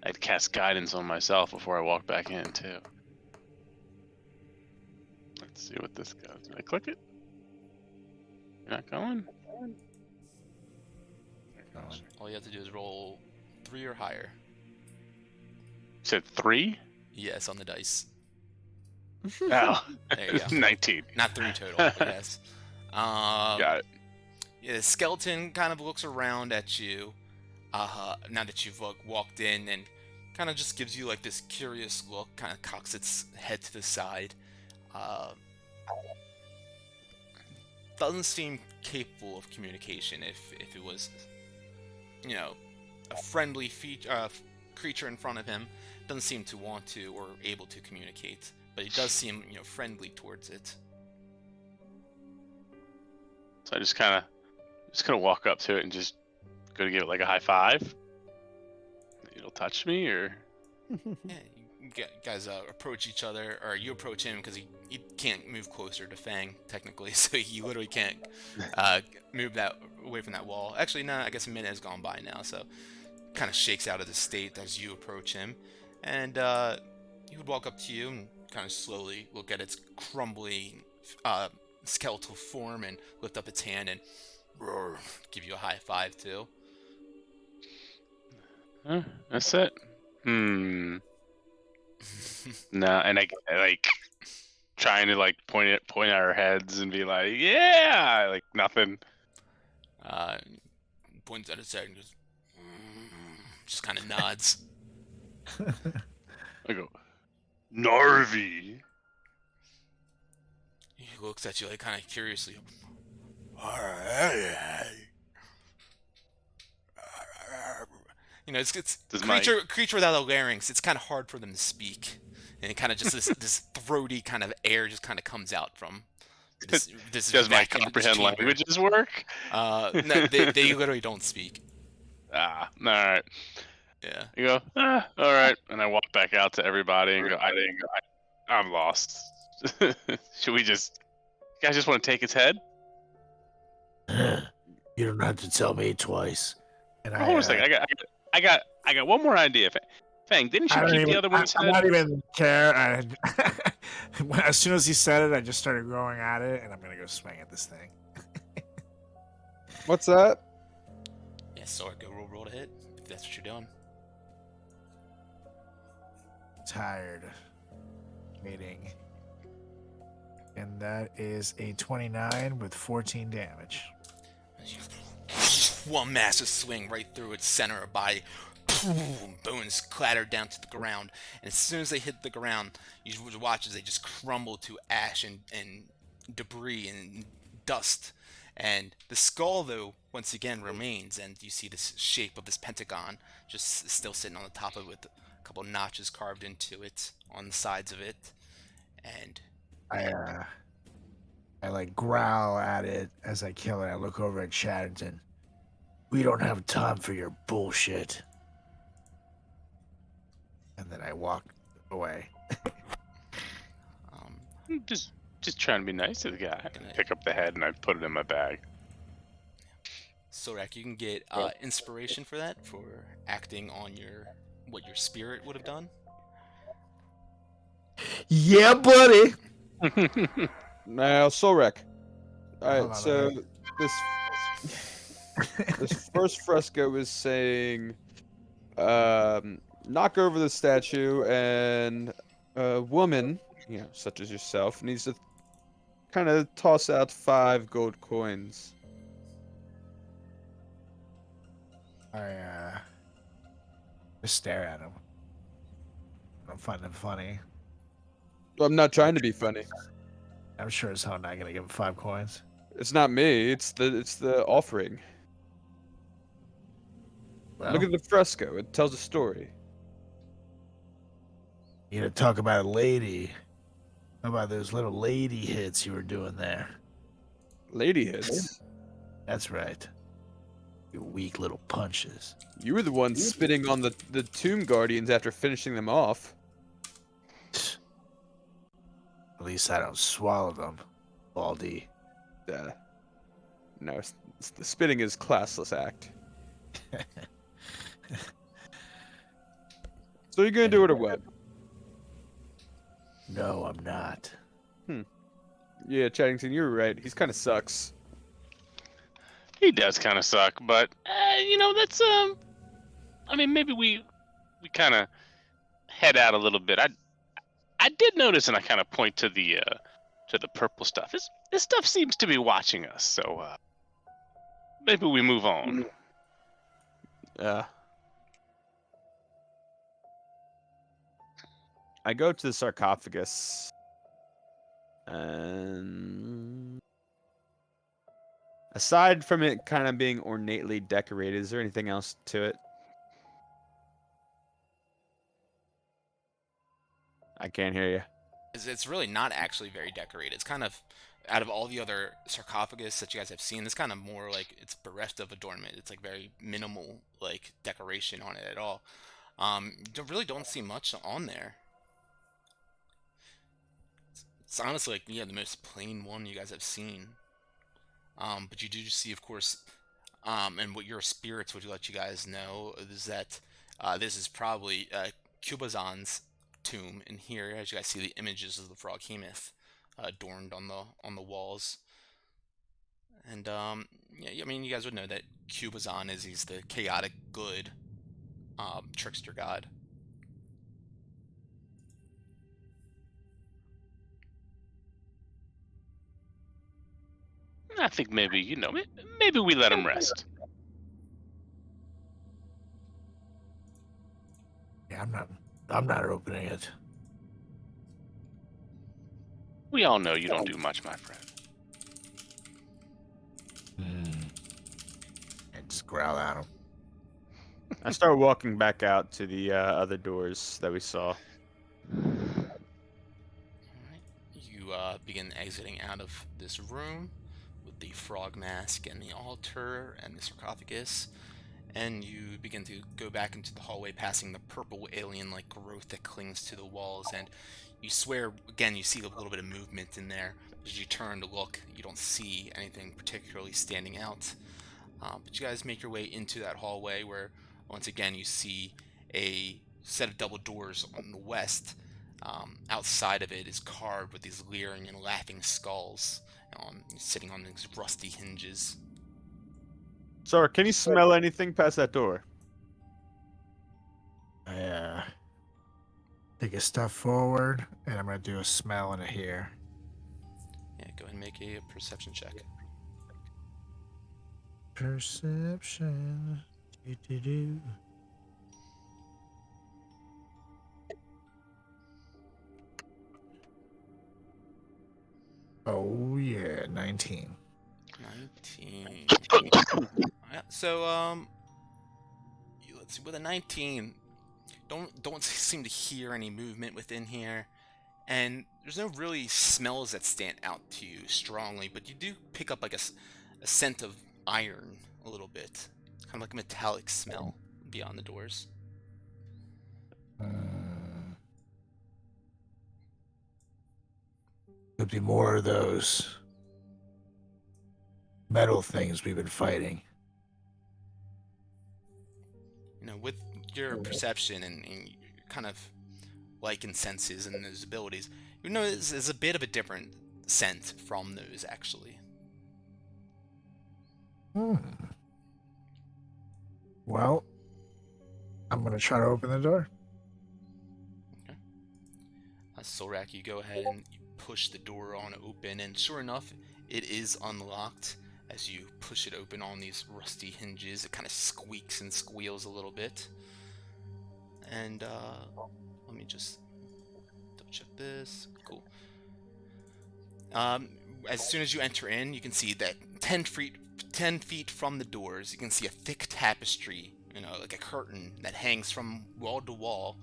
I'd cast guidance on myself before I walk back in, too. Let's see what this goes. Did I click it? You're not going? All you have to do is roll 3 or higher. You said 3? Yes, on the dice. Oh, There you go. 19. Not 3 total, but yes. Got it. Yeah, the skeleton kind of looks around at you now that you've walked in, and kind of just gives you like this curious look, kind of cocks its head to the side. Doesn't seem capable of communication. If it was, you know, a friendly creature in front of him, doesn't seem to want to or able to communicate. But it does seem, you know, friendly towards it. So I just kind of walk up to it and just go to give it like a high five. It'll touch me, or Yeah, you guys approach each other, or you approach him because he can't move closer to Fang technically, so he literally can't move that away from that wall. Actually, no, I guess a minute has gone by now, so kind of shakes out of the state as you approach him, and he would walk up to you and kind of slowly look at its crumbling skeletal form and lift up its hand and roar, give you a high five too. that's it. No, and I like trying to like point at our heads and be like, yeah, like nothing. Points at his head and goes, just kind of nods. I go, Narvi. He looks at you like kind of curiously. You know, it's Does my creature without a larynx. It's kind of hard for them to speak, and it kind of just this throaty kind of air just kind of comes out from this does my vacuum comprehend chamber. languages work? No, they literally don't speak. All right. Yeah. You go, all right, and I walk back out to everybody and go, I'm lost. Should we just? You guys just want to take his head? You don't have to tell me twice. And Hold on a second. I got one more idea. Fang, didn't you keep the other one's I'm head? not even care. As soon as he said it, I just started going at it, and I'm gonna go swing at this thing. What's that? Yeah. So go roll to hit if that's what you're doing. Tired. Waiting. And that is a 29 with 14 damage. One massive swing right through its center of body. Bones clatter down to the ground, and as soon as they hit the ground, you watch as they just crumble to ash and debris and dust. And the skull, though, once again remains, and you see this shape of this pentagon just still sitting on the top of it, with a couple notches carved into it on the sides of it. And I like growl at it as I kill it. I look over at Chatterton. We don't have time for your bullshit. And then I walk away. Just trying to be nice to the guy. I pick up the head and I put it in my bag. Sorak, you can get inspiration for that, for acting on what your spirit would have done. Yeah, buddy. Now, Sorek. All Hold right, on, so this first fresco is saying, knock over the statue, and a woman, such as yourself, needs to kind of toss out 5 gold coins. I just stare at him. I don't find him funny. I'm not trying to be funny. I'm sure as hell not gonna give him 5 coins. It's not me. It's the offering. Well, Look at the fresco. It tells a story. you gonna talk about a lady? How about those little lady hits you were doing there? Lady hits. That's right. Your weak little punches. You were the one spitting on the tomb guardians after finishing them off. At least I don't swallow them, Baldy. No, the spitting is classless act. So you're gonna do it or what? No, I'm not. Yeah, Chattington, you're right. He's kind of sucks. He does kind of suck, but that's I mean, maybe we kind of head out a little bit. I did notice, and I kind of point to the purple stuff. This stuff seems to be watching us, so maybe we move on. I go to the sarcophagus, and aside from it kind of being ornately decorated, is there anything else to it? I can't hear you. It's really not actually very decorated. It's kind of, out of all the other sarcophagus that you guys have seen, it's kind of more like it's bereft of adornment. It's like very minimal like decoration on it at all. Really don't see much on there. It's honestly like, yeah, the most plain one you guys have seen. But you do see, of course, and what your spirits would let you guys know is that this is probably Kubazan's tomb. In here, as you guys see, the images of the Froghemoth adorned on the walls. And yeah, I mean, you guys would know that Kubazan he's the chaotic good trickster god. I think maybe maybe we let him rest. Yeah, I'm not opening it. We all know you don't do much, my friend. And just growl at him. I start walking back out to the other doors that we saw. Alright. You begin exiting out of this room with the frog mask and the altar and the sarcophagus, and you begin to go back into the hallway, passing the purple alien-like growth that clings to the walls, and you swear, again, you see a little bit of movement in there. As you turn to look, you don't see anything particularly standing out. But you guys make your way into that hallway where, once again, you see a set of double doors on the west. Outside of it is carved with these leering and laughing skulls, sitting on these rusty hinges. Sorry, can you smell anything past that door? I take a step forward, and I'm gonna do a smell and a hear. Yeah, go ahead and make a perception check. Perception. Do. Oh yeah, 19. 19. Yeah, so let's see. With a 19, don't seem to hear any movement within here, and there's no really smells that stand out to you strongly, but you do pick up like a scent of iron a little bit, kind of like a metallic smell beyond the doors. Could be more of those metal things we've been fighting. You know, with your perception and your kind of likened senses and those abilities, you know there's a bit of a different scent from those, actually. Well, I'm gonna try to open the door. Okay. Solrak, you go ahead and you push the door on open, and sure enough, it is unlocked. As you push it open on these rusty hinges, it kind of squeaks and squeals a little bit. And let me just double check this. Cool. As soon as you enter in, you can see that 10 feet from the doors, you can see a thick tapestry, you know, like a curtain that hangs from wall to wall.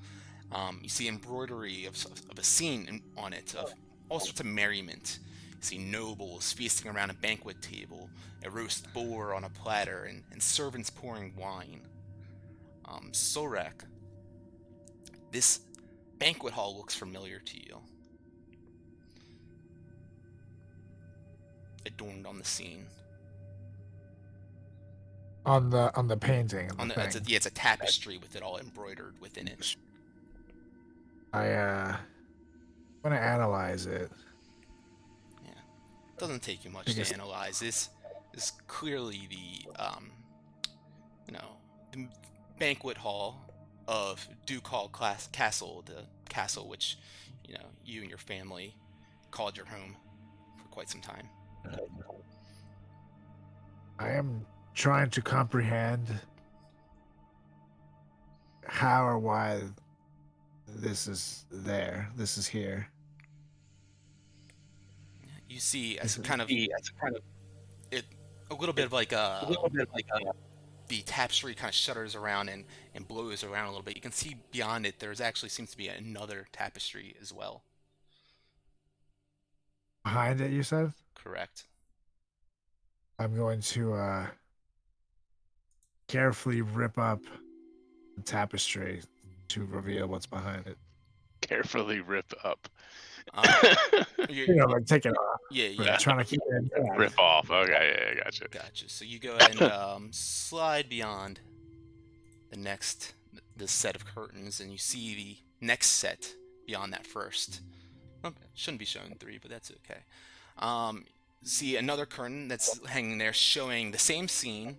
You see embroidery of a scene on it of all sorts of merriment. You see nobles feasting around a banquet table, a roast boar on a platter, and servants pouring wine. Solrak, this banquet hall looks familiar to you. Adorned on the scene. On the painting. It's a tapestry with it all embroidered within it. I want to analyze it. Yeah, doesn't take you much to analyze. This is clearly the banquet hall of Ducal Castle, the castle which, you and your family called your home for quite some time. I am trying to comprehend how or why this is there. This is here. You see, as kind of it, a little bit like the tapestry kind of shudders around and blows around a little bit. You can see beyond it, there's actually seems to be another tapestry as well. Behind it, you said? Correct. I'm going to carefully rip up the tapestry to reveal what's behind it. Carefully rip up. Like take it off. Yeah. Trying to keep it in. Rip off. Okay, yeah, gotcha. Gotcha. So you go ahead and slide beyond the set of curtains, and you see the next set beyond that first. Well, shouldn't be showing 3, but that's okay. See another curtain that's hanging there, showing the same scene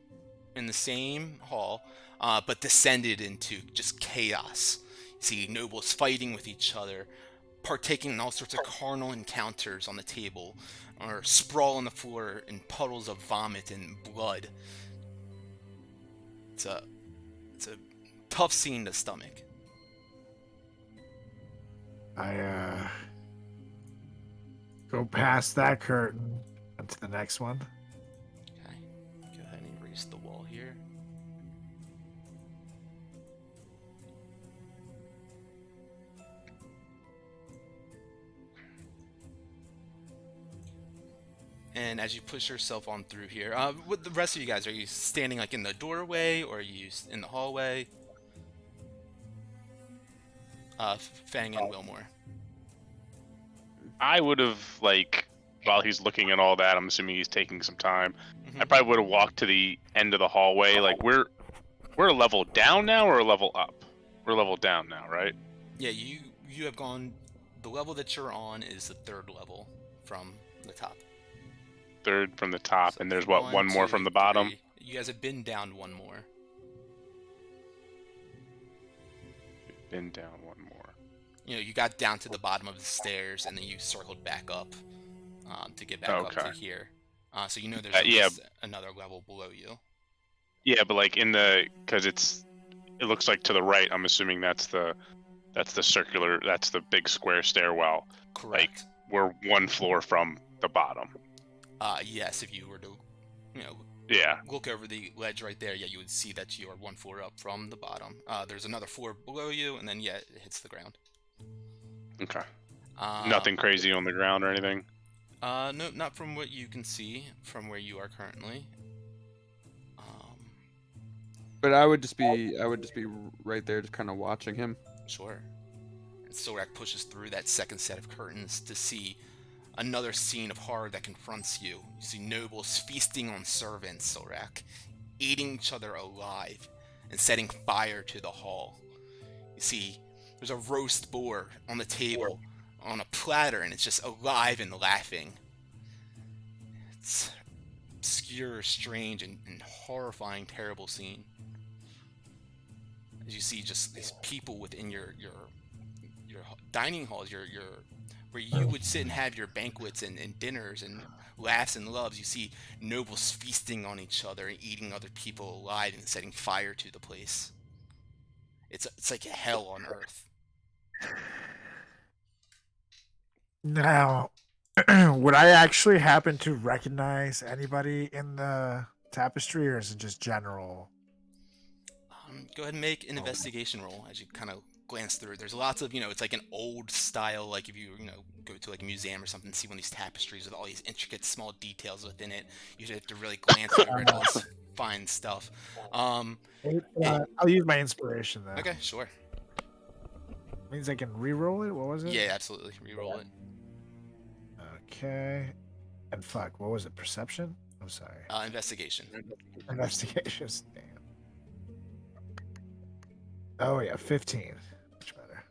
in the same hall, but descended into just chaos. You see nobles fighting with each other, partaking in all sorts of carnal encounters on the table, or sprawl on the floor in puddles of vomit and blood. It's a tough scene to stomach. I go past that curtain to the next one. Okay, go ahead and erase the wall here. And as you push yourself on through here, with the rest of you guys, are you standing like in the doorway, or are you in the hallway? Fang and Wilmore. I would have, like, while he's looking at all that, I'm assuming he's taking some time. I Mhm. probably would have walked to the end of the hallway. Like, we're a level down now or a level up? We're a level down now, right? Yeah, you have gone. The level that you're on is the 3rd level from the top. Third from the top, So and there's what, one more 2, from the bottom? 3. You guys have been down one more. Been down one more. You know, you got down to the bottom of the stairs, and then you circled back up to get back up to here. So you know there's at least another level below you. Yeah, but like because it looks like to the right. I'm assuming that's the circular, that's the big square stairwell. Correct. Like, we're one floor from the bottom. Yes, if you were to, Yeah. look over the ledge right there, yeah, you would see that you are one floor up from the bottom. There's another floor below you, and then, yeah, it hits the ground. Okay. Nothing crazy on the ground or anything? No, not from what you can see from where you are currently. But I would just be right there, just kind of watching him. Sure. And Sorak pushes through that second set of curtains to see another scene of horror that confronts you. You see nobles feasting on servants, Sorak, eating each other alive and setting fire to the hall. You see, there's a roast boar on the table on a platter, and it's just alive and laughing. It's obscure, strange, and horrifying, terrible scene. As you see just these people within your dining halls, your where you would sit and have your banquets and dinners and laughs and loves. You see nobles feasting on each other and eating other people alive and setting fire to the place. It's like hell on earth. Now, would I actually happen to recognize anybody in the tapestry, or is it just general? Go ahead and make an investigation roll as you kind of glance through. There's lots of, it's like an old style, like if you, go to like a museum or something, see one of these tapestries with all these intricate small details within it. You should have to really glance over at all this fine stuff. I'll use my inspiration though. Okay, sure. Means I can re-roll it? What was it? Yeah, absolutely. Reroll it. Okay. And fuck, what was it? Perception? I'm sorry. Investigation. Investigations. Damn. Oh yeah, 15. Much better.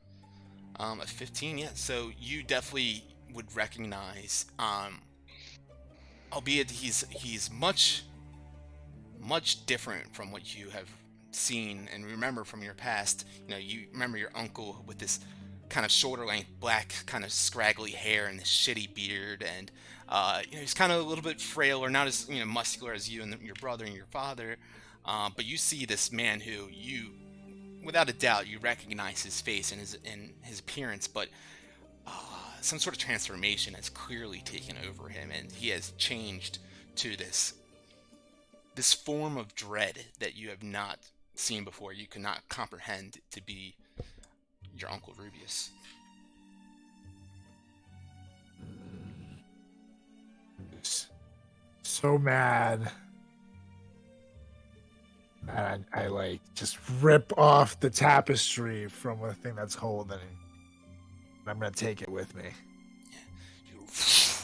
A 15, yeah. So you definitely would recognize, albeit he's much different from what you have seen and remember from your past. You remember your uncle with this kind of shoulder length black kind of scraggly hair and this shitty beard, and he's kind of a little bit frail, or not as muscular as you and your brother and your father, but you see this man who you, without a doubt, you recognize his face and his appearance, but some sort of transformation has clearly taken over him, and he has changed to this form of dread that you have not seen before. You cannot comprehend to be your Uncle Rubius. So mad. And I like just rip off the tapestry from a thing that's holding. I'm gonna take it with me. You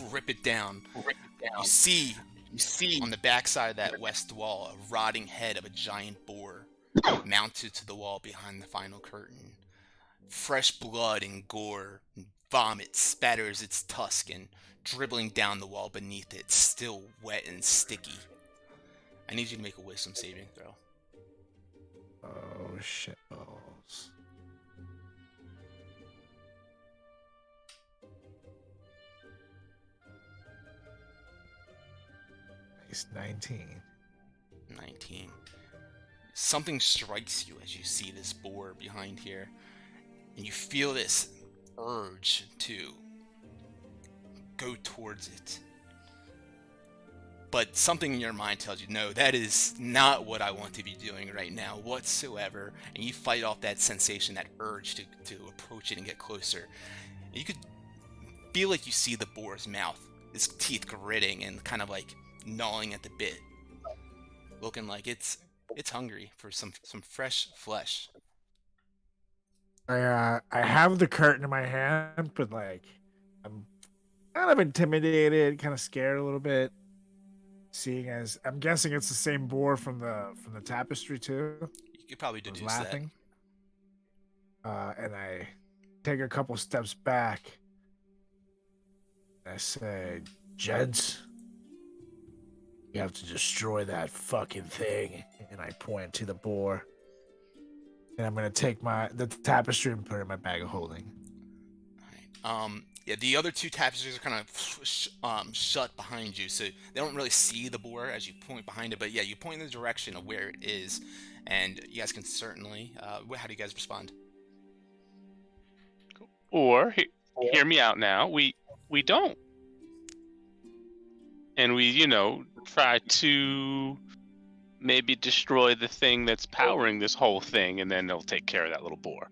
rip it down. You see on the backside of that west wall a rotting head of a giant boar mounted to the wall behind the final curtain. Fresh blood and gore and vomit spatters its tusk and dribbling down the wall beneath it, still wet and sticky. I need you to make a wisdom saving throw. Oh shit balls. It's 19. 19. Something strikes you as you see this boar behind here, and you feel this urge to go towards it. But something in your mind tells you, no, that is not what I want to be doing right now whatsoever. And you fight off that sensation, that urge to approach it and get closer. And you could feel like you see the boar's mouth, its teeth gritting and kind of like gnawing at the bit, looking like it's hungry for some fresh flesh. I have the curtain in my hand, but like I'm kind of intimidated, kind of scared a little bit. Seeing as I'm guessing it's the same boar from the tapestry too. You could probably I was deduce that. laughing. And I take a couple steps back. I say, "Gents, you have to destroy that fucking thing." And I point to the boar. And I'm gonna take the tapestry and put it in my bag of holding. All right. Yeah, the other two tapestries are kind of shut behind you, so they don't really see the boar as you point behind it. But yeah, you point in the direction of where it is, and you guys can certainly. How do you guys respond? Or hear me out now. We don't, and we try to maybe destroy the thing that's powering this whole thing, and then they'll take care of that little boar.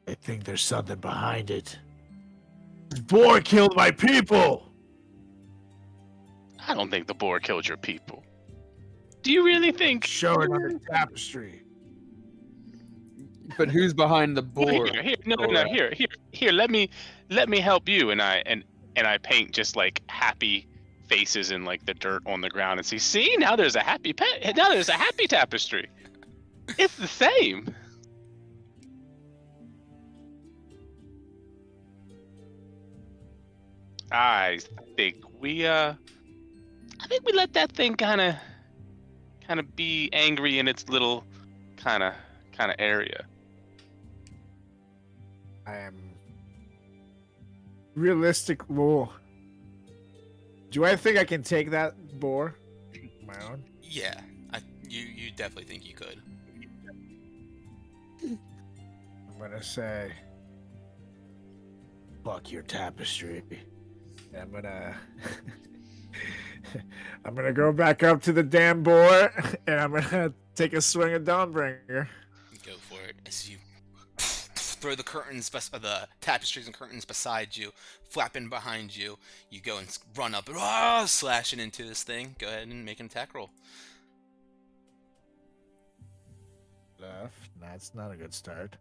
I think there's something behind it. The boar killed my people! I don't think the boar killed your people. Do you really think? Show it on the tapestry. But who's behind the boar? Here, no. Here. Let me help you. And I paint just like happy faces in like the dirt on the ground and see now there's a happy now there's a happy tapestry. It's the same. I think we let that thing kind of be angry in its little kind of area. I am realistic. Well, do I think I can take that boar on my own? Yeah, you definitely think you could. I'm gonna say, fuck your tapestry. And I'm gonna go back up to the damn boar, and I'm gonna take a swing at Dawnbringer. Go for it. As you throw the curtains, the tapestries and curtains beside you, flapping behind you, you go and run up, slashing into this thing. Go ahead and make an attack roll. Left. That's not a good start.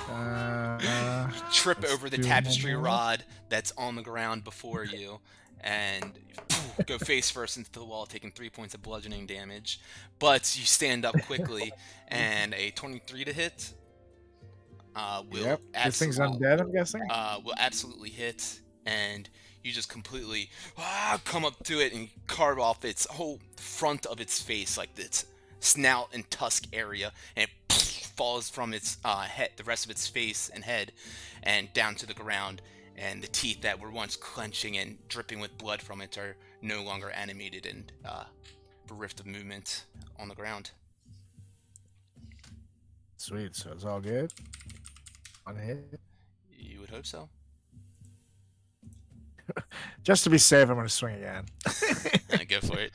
You trip over the tapestry rod that's on the ground before you, and go face first into the wall, taking 3 points of bludgeoning damage. But you stand up quickly, and a 23 to hit will This thing's undead, I'm guessing. Will absolutely hit, and you just completely come up to it and carve off its whole front of its face, like its snout and tusk area, and it falls from its head, the rest of its face and head, and down to the ground. And the teeth that were once clenching and dripping with blood from it are no longer animated and bereft of movement on the ground. Sweet, so it's all good. On hit. You would hope so. Just to be safe, I'm gonna swing again. Go for it.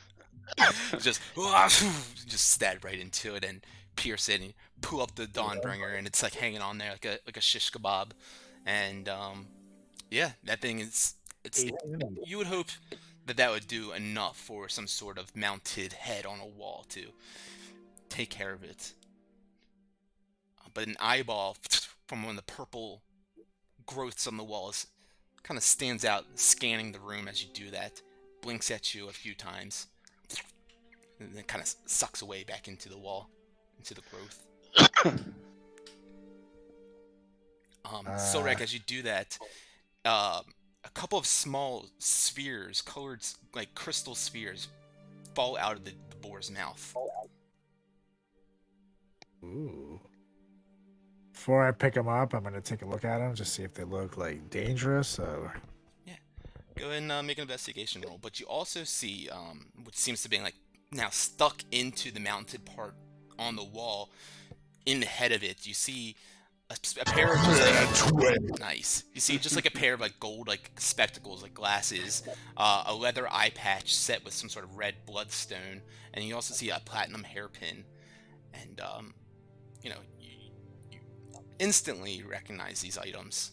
Just stab right into it and pierce it and pull up the Dawnbringer, and it's like hanging on there like a shish kebab. And yeah, that thing is you would hope that would do enough for some sort of mounted head on a wall to take care of it. But an eyeball from one of the purple growths on the walls kind of stands out, scanning the room as you do that, blinks at you a few times, and then kind of sucks away back into the wall, into the growth. Sorek, as you do that, a couple of small spheres, colored like crystal spheres, fall out of the boar's mouth. Ooh. Before I pick them up, I'm gonna take a look at them, just see if they look like dangerous or. Yeah. Go ahead and make an investigation roll. But you also see, what seems to be like now stuck into the mounted part on the wall. In the head of it, you see a pair of just like nice. You see just like a pair of like gold like spectacles, like glasses, a leather eye patch set with some sort of red bloodstone, and you also see a platinum hairpin. And you know, you instantly recognize these items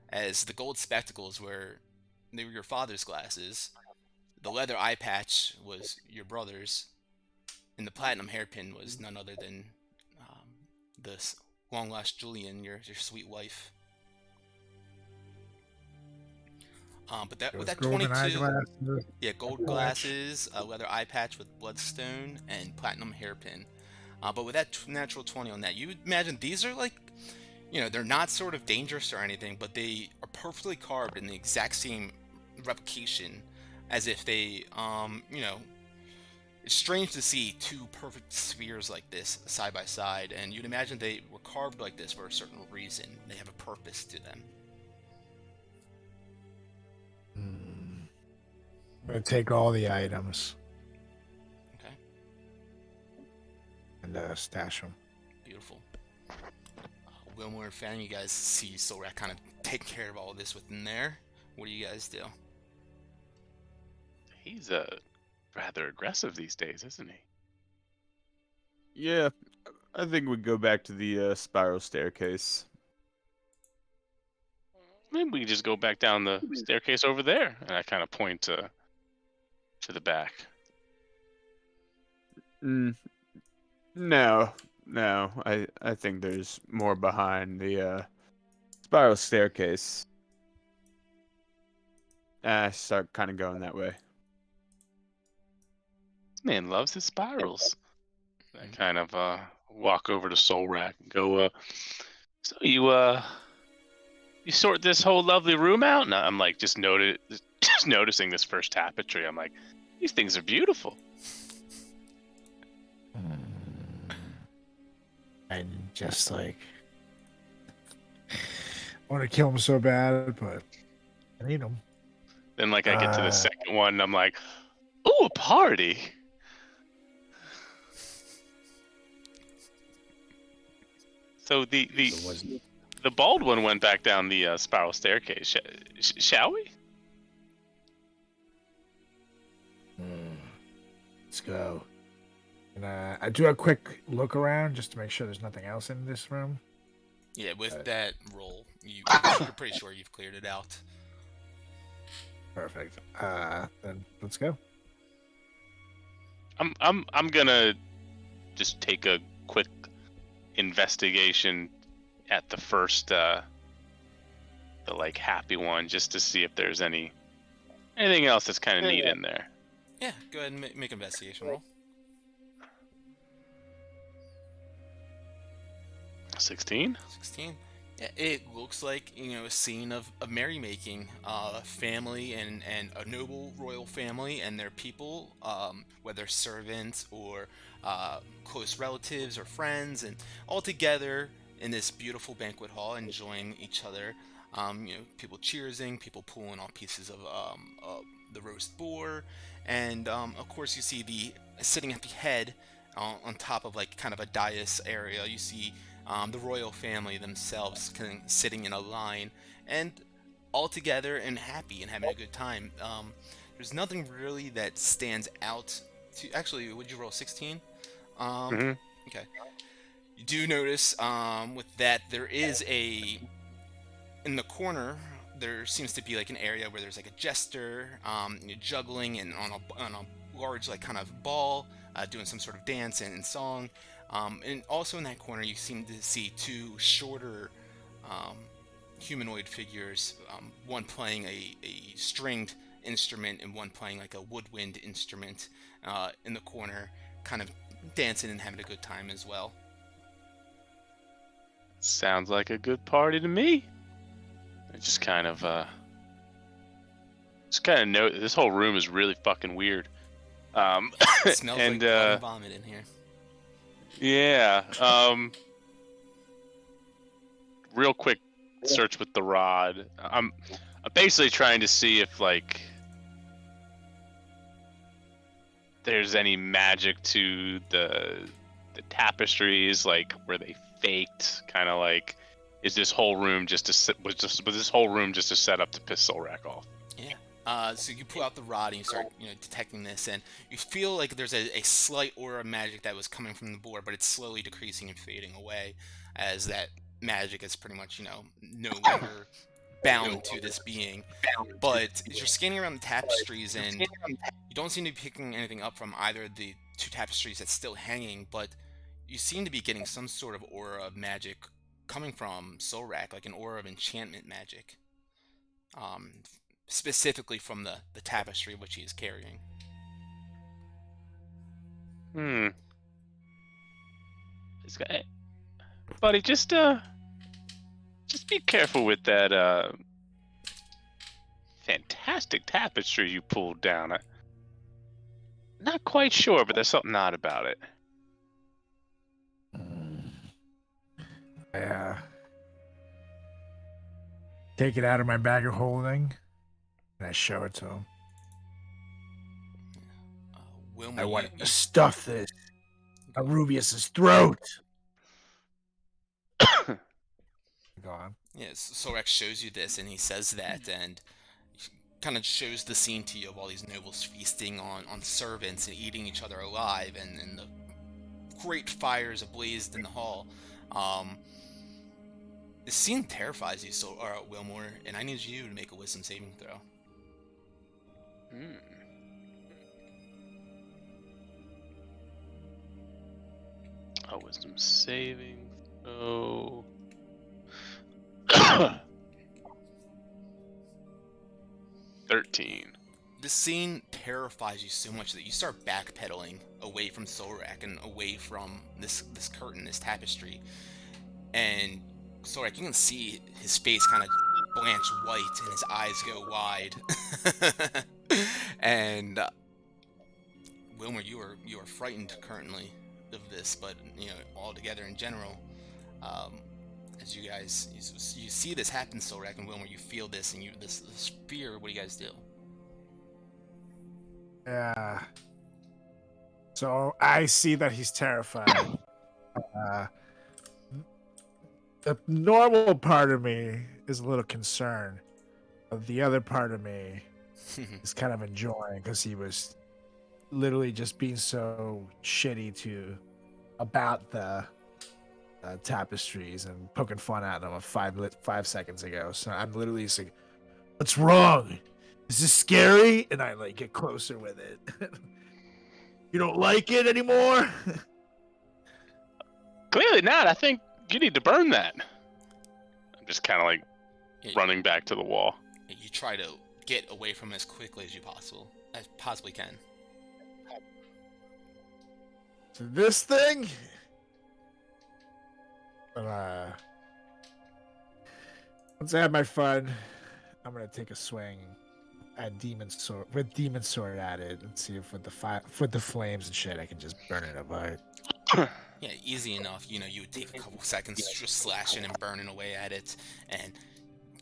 as the gold spectacles they were your father's glasses, the leather eye patch was your brother's, and the platinum hairpin was none other than the long lost Julian, your sweet wife. But that with that 22, yeah, gold glasses, a leather eye patch with bloodstone, and platinum hairpin. But with that natural 20 on that, you would imagine these are like, they're not sort of dangerous or anything, but they are perfectly carved in the exact same replication as if they, it's strange to see two perfect spheres like this side by side, and you'd imagine they were carved like this for a certain reason. They have a purpose to them. I'm gonna take all the items. Okay. And stash them. Beautiful. Wilmore and Fan, you guys see Solrak kind of take care of all of this within there. What do you guys do? He's rather aggressive these days, isn't he? Yeah, I think we go back to the spiral staircase. Maybe we can just go back down the staircase over there. And I kind of point to the back. No. I think there's more behind the spiral staircase. I start kind of going that way. This man loves his spirals. I kind of walk over to Solrak and go, so you sort this whole lovely room out? And I'm like, just noticing this first tapestry. I'm like, these things are beautiful. And just like, I want to kill him so bad, but I need him. Then like I get to the second one and I'm like, ooh, a party. So the bald one went back down the spiral staircase. Shall we? Let's go. And I do a quick look around just to make sure there's nothing else in this room. Yeah, with that roll, you're pretty sure you've cleared it out. Perfect. Then let's go. I'm gonna just take a quick investigation at the first the like happy one, just to see if there's anything else that's kind of neat in there. Yeah, go ahead and make an investigation roll. 16. 16. Yeah, it looks like a scene of merrymaking, family and a noble royal family and their people, whether servants or close relatives or friends, and all together in this beautiful banquet hall, enjoying each other. People cheersing, people pulling off pieces of the roast boar, and of course you see sitting at the head on top of like kind of a dais area. You see the royal family themselves sitting in a line and all together and happy and having a good time. There's nothing really that stands out to. Actually, would you roll 16? Okay. You do notice with that there is in the corner. There seems to be like an area where there's like a jester juggling and on a large like kind of ball, doing some sort of dance and song. And also in that corner, you seem to see two shorter humanoid figures, one playing a stringed instrument and one playing like a woodwind instrument in the corner, kind of dancing and having a good time as well. Sounds like a good party to me. I just kind of know this whole room is really fucking weird. It smells like blood and vomit in here. Yeah. Real quick search with the rod. I'm basically trying to see if like there's any magic to the tapestries, like were they faked? Kind of like, is this whole room just was this whole room just a setup to piss Solrak off? Yeah. So you pull out the rod and you start, detecting this, and you feel like there's a slight aura of magic that was coming from the board, but it's slowly decreasing and fading away as that magic is pretty much, no longer bound to this being. But as you're scanning around the tapestries, and you don't seem to be picking anything up from either of the two tapestries that's still hanging, but you seem to be getting some sort of aura of magic coming from Solrak, like an aura of enchantment magic. Specifically from the tapestry which he is carrying. This guy, buddy, just be careful with that fantastic tapestry you pulled down. I'm not quite sure, but there's something odd about it. Yeah. Take it out of my bag of holding, and I show it to him. Wilmer, I want him to stuff this down Rubius's throat. Go on. Yes, Solrak shows you this, and he says that, and kind of shows the scene to you of all these nobles feasting on servants and eating each other alive, and the great fires ablaze in the hall. This scene terrifies you, Wilmore, and I need you to make a wisdom saving throw. A wisdom saving throw. 13. This scene terrifies you so much that you start backpedaling away from Solrak and away from this curtain, this tapestry. And Solrak, you can see his face kind of blanch white and his eyes go wide. And Wilmer, you are frightened currently of this, but altogether in general, as you guys you see this happen, Solrak and Wilmer, you feel this and this fear. What do you guys do? Yeah. So I see that he's terrified. The normal part of me is a little concerned. But the other part of me is kind of enjoying, because he was literally just being so shitty about the tapestries and poking fun at them 5 seconds ago. So I'm literally just like, what's wrong? Is this scary? And I get closer with it. You don't like it anymore? Clearly not. I think you need to burn that. I'm just kind of running back to the wall. You try to get away from it as quickly as you possibly can. So this thing? Once I have my fun, I'm gonna take a swing at demon sword at it and see if with the flames and shit I can just burn it apart. Yeah, easy enough. You would take a couple seconds just slashing and burning away at it and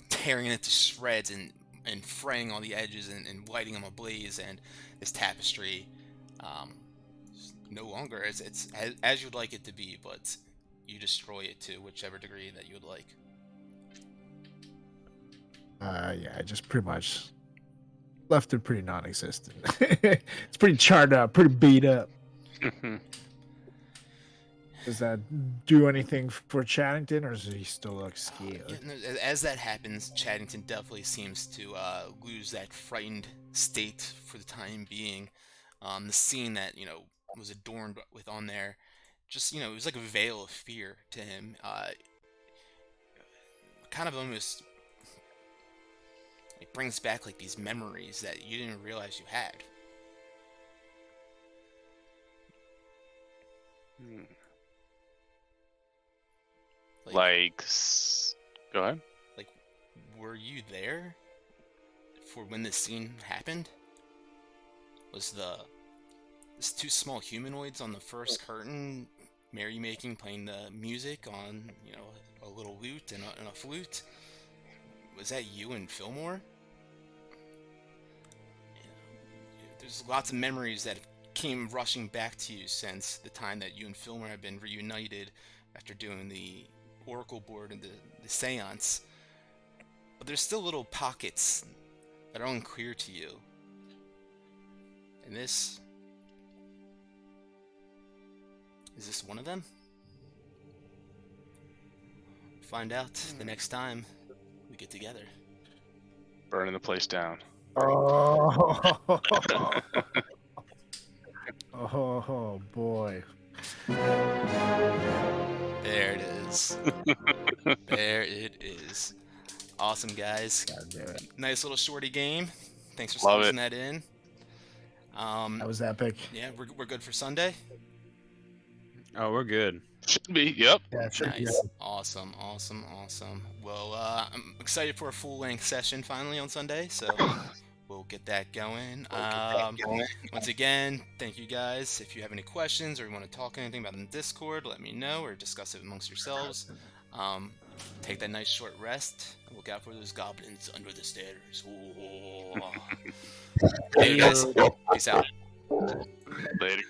tearing it to shreds and fraying all the edges and lighting them ablaze. And this tapestry, no longer it's as you'd like it to be, but you destroy it to whichever degree that you would like. Yeah, I just pretty much left it pretty non-existent. It's pretty charred up, pretty beat up. Does that do anything for Chaddington, or does he still look scared? As that happens, Chaddington definitely seems to lose that frightened state for the time being. The scene that was adorned with on there, just it was like a veil of fear to him. Kind of almost it brings back these memories that you didn't realize you had. Go ahead. Were you there for when this scene happened? Was these two small humanoids on the first curtain merrymaking, playing the music on a little lute and a flute? Was that you and Fillmore? There's lots of memories that came rushing back to you since the time that you and Filmer have been reunited after doing the Oracle board and the seance. But there's still little pockets that are unclear to you. And this... Is this one of them? Find out the next time we get together. Burning the place down. Oh, oh boy. There it is. There it is. Awesome, guys. God damn it. Nice little shorty game. Thanks for Love squeezing it. that in. That was epic. Yeah, we're good for Sunday. Oh, we're good. Should be. Yep. Yeah, it should be. Nice. Awesome. Well, I'm excited for a full-length session finally on Sunday, so we'll get that going. Once again, thank you guys. If you have any questions or you want to talk anything about it in Discord, let me know or discuss it amongst yourselves. Take that nice short rest and look out for those goblins under the stairs. Hey guys, peace out. Later.